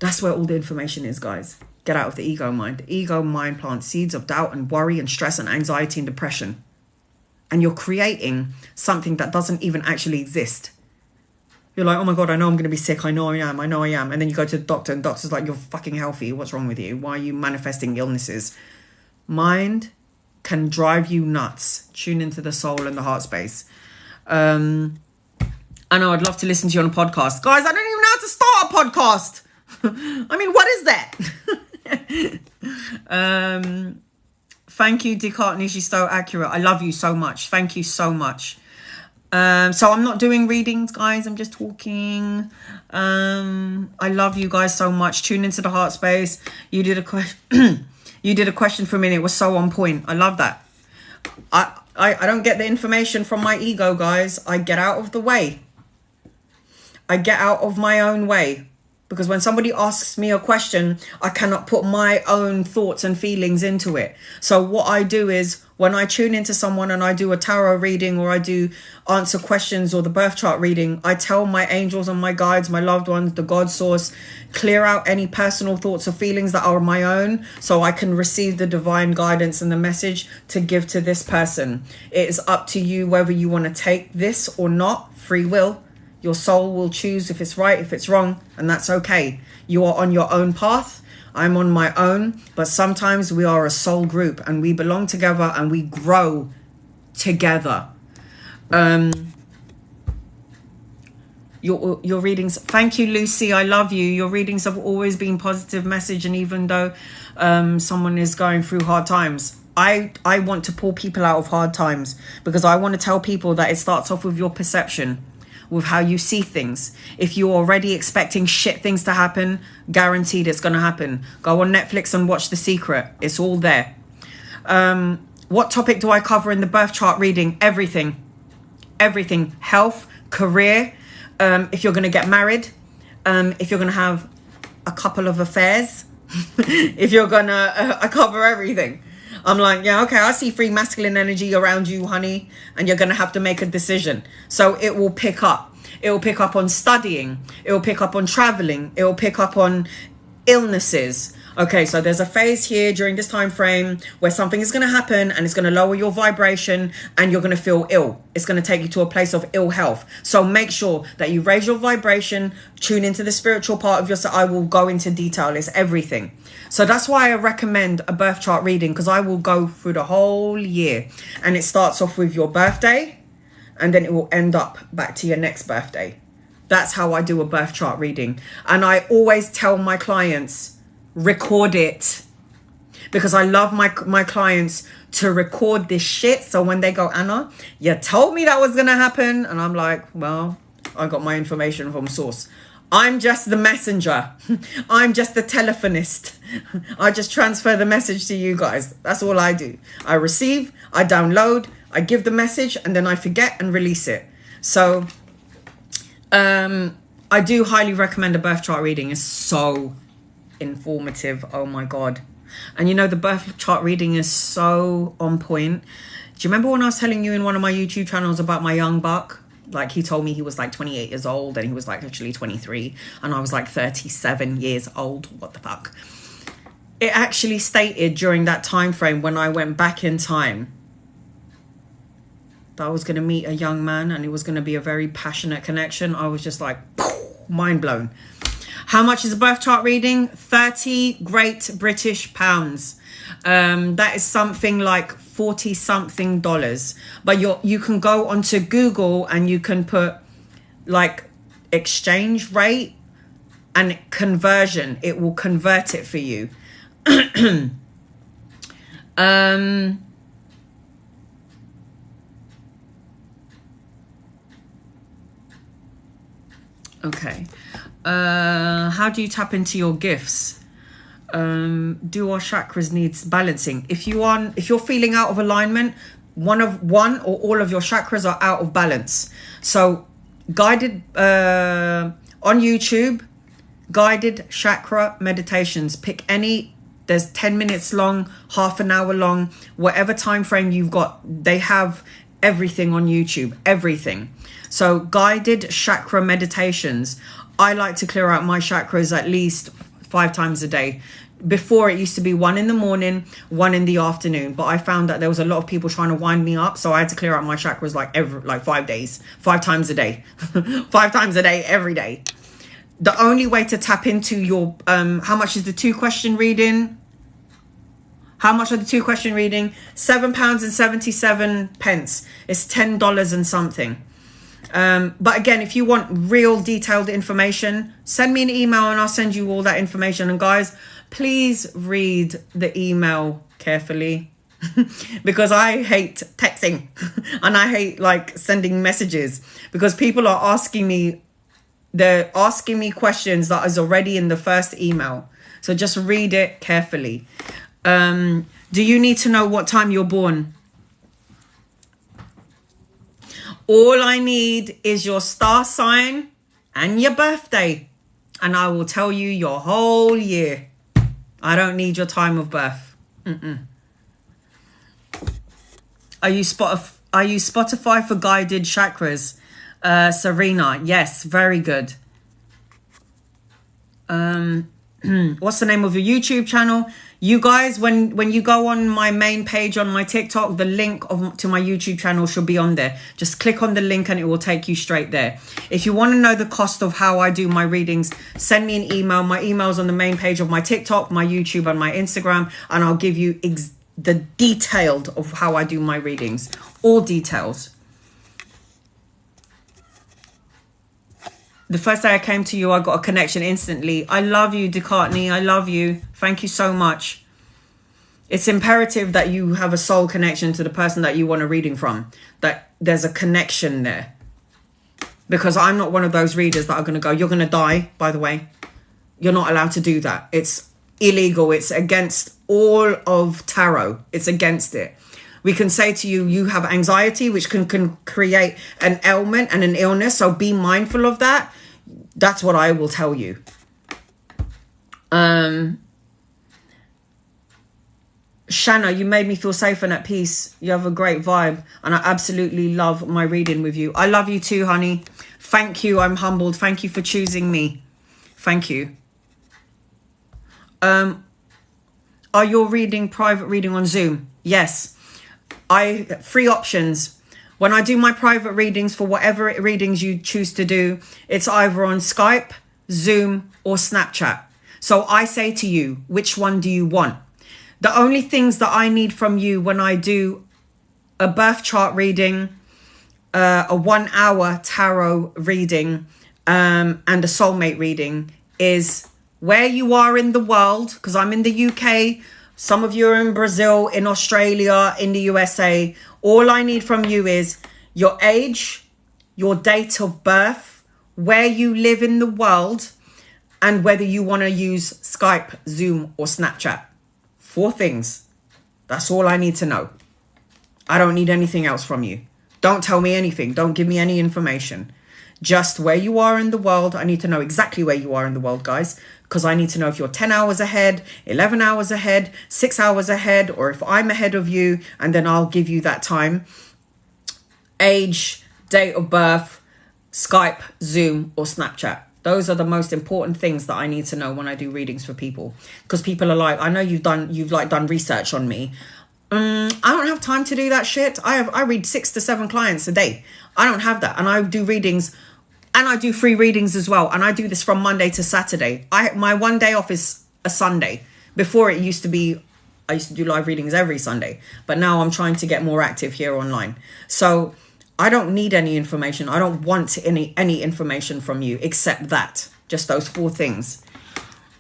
That's where all the information is, guys. Get out of the ego mind. The ego mind plants seeds of doubt and worry and stress and anxiety and depression. And you're creating something that doesn't even actually exist. You're like, oh my God, I know I'm going to be sick. I know I am. And then you go to the doctor and the doctor's like, you're fucking healthy. What's wrong with you? Why are you manifesting illnesses? Mind can drive you nuts. Tune into the soul and the heart space. I know I'd love to listen to you on a podcast. Guys, I don't even know how to start a podcast. I mean, what is that? Thank you, Descartes Nishi, so accurate. I love you so much. Thank you so much. So I'm not doing readings, guys. I'm just talking. I love you guys so much. Tune into the heart space. You did a question. You did a question for me and it was so on point. I love that. I don't get the information from my ego, guys. I get out of the way. I get out of my own way. Because when somebody asks me a question, I cannot put my own thoughts and feelings into it. So what I do is when I tune into someone and I do a tarot reading or I do answer questions or the birth chart reading, I tell my angels and my guides, my loved ones, the God source, clear out any personal thoughts or feelings that are my own so I can receive the divine guidance and the message to give to this person. It is up to you whether you want to take this or not. Free will. Your soul will choose if it's right, if it's wrong, and that's okay. You are on your own path. I'm on my own, but sometimes we are a soul group and we belong together and we grow together. Your readings, thank you, Lucy. I love you. Your readings have always been positive message, and even though someone is going through hard times, I want to pull people out of hard times because I want to tell people that it starts off with your perception, with how you see things. If you're already expecting shit things to happen, guaranteed it's going to happen. Go on Netflix and watch The Secret. It's all there. What topic do I cover in the birth chart reading? Everything. Health, career, if you're going to get married, if you're going to have a couple of affairs, if you're going to I cover everything. I'm like, yeah, okay, I see free masculine energy around you, honey, and you're going to have to make a decision. So it will pick up. It will pick up on studying. It will pick up on traveling. It will pick up on illnesses. Okay, so there's a phase here during this time frame where something is going to happen and it's going to lower your vibration and you're going to feel ill. It's going to take you to a place of ill health. So make sure that you raise your vibration, tune into the spiritual part of yourself. I will go into detail. It's everything. So that's why I recommend a birth chart reading, because I will go through the whole year and it starts off with your birthday and then it will end up back to your next birthday. That's how I do a birth chart reading. And I always tell my clients, record it, because I love my clients to record this shit. So when they go, Anna, you told me that was going to happen. And I'm like, well, I got my information from source. I'm just the messenger. I'm just the telephonist. I just transfer the message to you guys. That's all I do. I receive, I download, I give the message, and then I forget and release it. So I do highly recommend a birth chart reading. It's so informative. Oh my God. And you know, the birth chart reading is so on point. Do you remember when I was telling you in one of my YouTube channels about my young buck? Like, he told me he was like 28 years old and he was like actually 23 and I was like 37 years old. What the fuck? It actually stated during that time frame when I went back in time that I was going to meet a young man and it was going to be a very passionate connection. I was just like, mind blown. How much is a birth chart reading? 30 Great British pounds. That is something like $40 something. But you can go onto Google and you can put like exchange rate and conversion. It will convert it for you. Okay. How do you tap into your gifts? Do our chakras needs balancing? If you're feeling out of alignment, one or all of your chakras are out of balance. So guided on YouTube, Guided chakra meditations. Pick any. There's 10 minutes long, half an hour long, whatever time frame you've got. They have everything on YouTube, everything. So guided chakra meditations. I like to clear out my chakras at least 5 times a day. Before, it used to be 1 in the morning, 1 in the afternoon, but I found that there was a lot of people trying to wind me up, so I had to clear out my chakras like 5 days, 5 times a day. 5 times a day, every day. The only way to tap into your how much is the 2-question reading? How much are the 2-question reading? £7.77. It's $10 and something. But again, if you want real detailed information, send me an email and I'll send you all that information. And guys, please read the email carefully because I hate texting and I hate like sending messages because people are asking me, they're asking me questions that is already in the first email. So just read it carefully. Do you need to know what time you're born? All I need is your star sign and your birthday, and I will tell you your whole year. I don't need your time of birth. Are you Spotify for guided chakras? Serena, yes, very good. What's the name of your YouTube channel? You guys, when you go on my main page on my TikTok, the link to my YouTube channel should be on there. Just click on the link and it will take you straight there. If you want to know the cost of how I do my readings, send me an email. My email's on the main page of my TikTok, my YouTube and my Instagram, and I'll give you the detailed of how I do my readings. All details. The first day I came to you, I got a connection instantly. I love you, Descartes. I love you. Thank you so much. It's imperative that you have a soul connection to the person that you want a reading from. That there's a connection there. Because I'm not one of those readers that are going to go, you're going to die, by the way. You're not allowed to do that. It's illegal. It's against all of tarot. It's against it. We can say to you, you have anxiety, which can create an ailment and an illness. So be mindful of that. That's what I will tell you. Shanna, you made me feel safe and at peace. You have a great vibe. And I absolutely love my reading with you. I love you too, honey. Thank you. I'm humbled. Thank you for choosing me. Thank you. Are you reading private reading on Zoom? Yes. 3 options. When I do my private readings, for whatever readings you choose to do, it's either on Skype, Zoom, or Snapchat. So I say to you, which one do you want? The only things that I need from you when I do a birth chart reading, a 1-hour tarot reading, and a soulmate reading is where you are in the world, because I'm in the UK. Some of you are in Brazil, in Australia, in the USA. All I need from you is your age, your date of birth, where you live in the world, and whether you want to use Skype, Zoom, or Snapchat. 4 things. That's all I need to know. I don't need anything else from you. Don't tell me anything. Don't give me any information. Just where you are in the world. I need to know exactly where you are in the world, guys. Because I need to know if you're 10 hours ahead, 11 hours ahead, 6 hours ahead, or if I'm ahead of you, and then I'll give you that time. Age, date of birth, Skype, Zoom, or Snapchat. Those are the most important things that I need to know when I do readings for people. Because people are like, I know you've done research on me. I don't have time to do that shit. I read 6 to 7 clients a day. I don't have that. And I do readings. And I do free readings as well. And I do this from Monday to Saturday. My one day off is a Sunday. Before it used to be, I used to do live readings every Sunday. But now I'm trying to get more active here online. So I don't need any information. I don't want any information from you except that. Just those 4 things.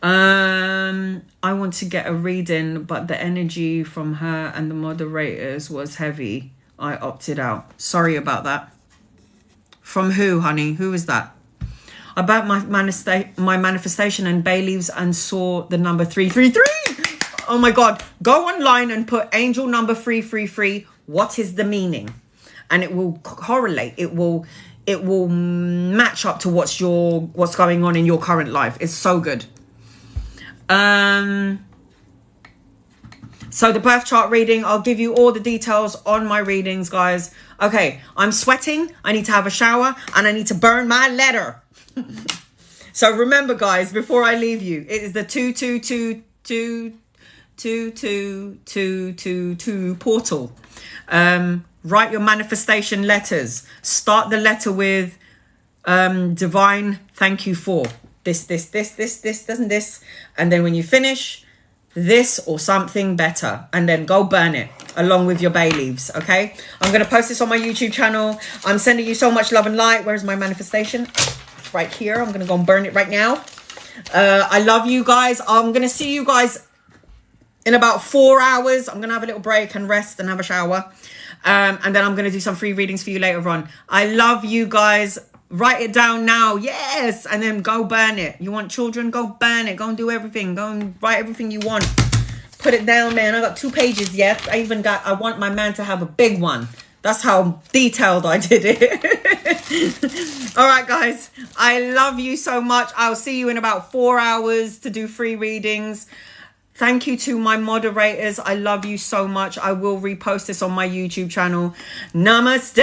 I want to get a reading, but the energy from her and the moderators was heavy. I opted out. Sorry about that. From who, honey? Who is that? About my manifestation and bay leaves and saw the number 333. Oh my God. Go online and put angel number 333. What is the meaning? And it will correlate. it will match up to what's going on in your current life. It's so good. So the birth chart reading, I'll give you all the details on my readings, guys. Okay, I'm sweating. I need to have a shower and I need to burn my letter. So remember, guys, before I leave you, it is the 22222222 portal. Write your manifestation letters. Start the letter with divine thank you for this, and this. And then when you finish, this or something better, and then go burn it along with your bay leaves. Okay, I'm going to post this on my YouTube channel. I'm sending you so much love and light. Where's my manifestation? It's right here. I'm going to go and burn it right now. I love you guys. I'm going to see you guys in about 4 hours. I'm going to have a little break and rest and have a shower. And then I'm going to do some free readings for you later on. I love you guys. Write it down now. Yes. And then go burn it. You want children? Go burn it. Go and do everything. Go and write everything you want. Put it down, man. I got 2 pages yet. I want my man to have a big one. That's how detailed I did it. All right, guys. I love you so much. I'll see you in about 4 hours to do free readings. Thank you to my moderators. I love you so much. I will repost this on my YouTube channel. Namaste.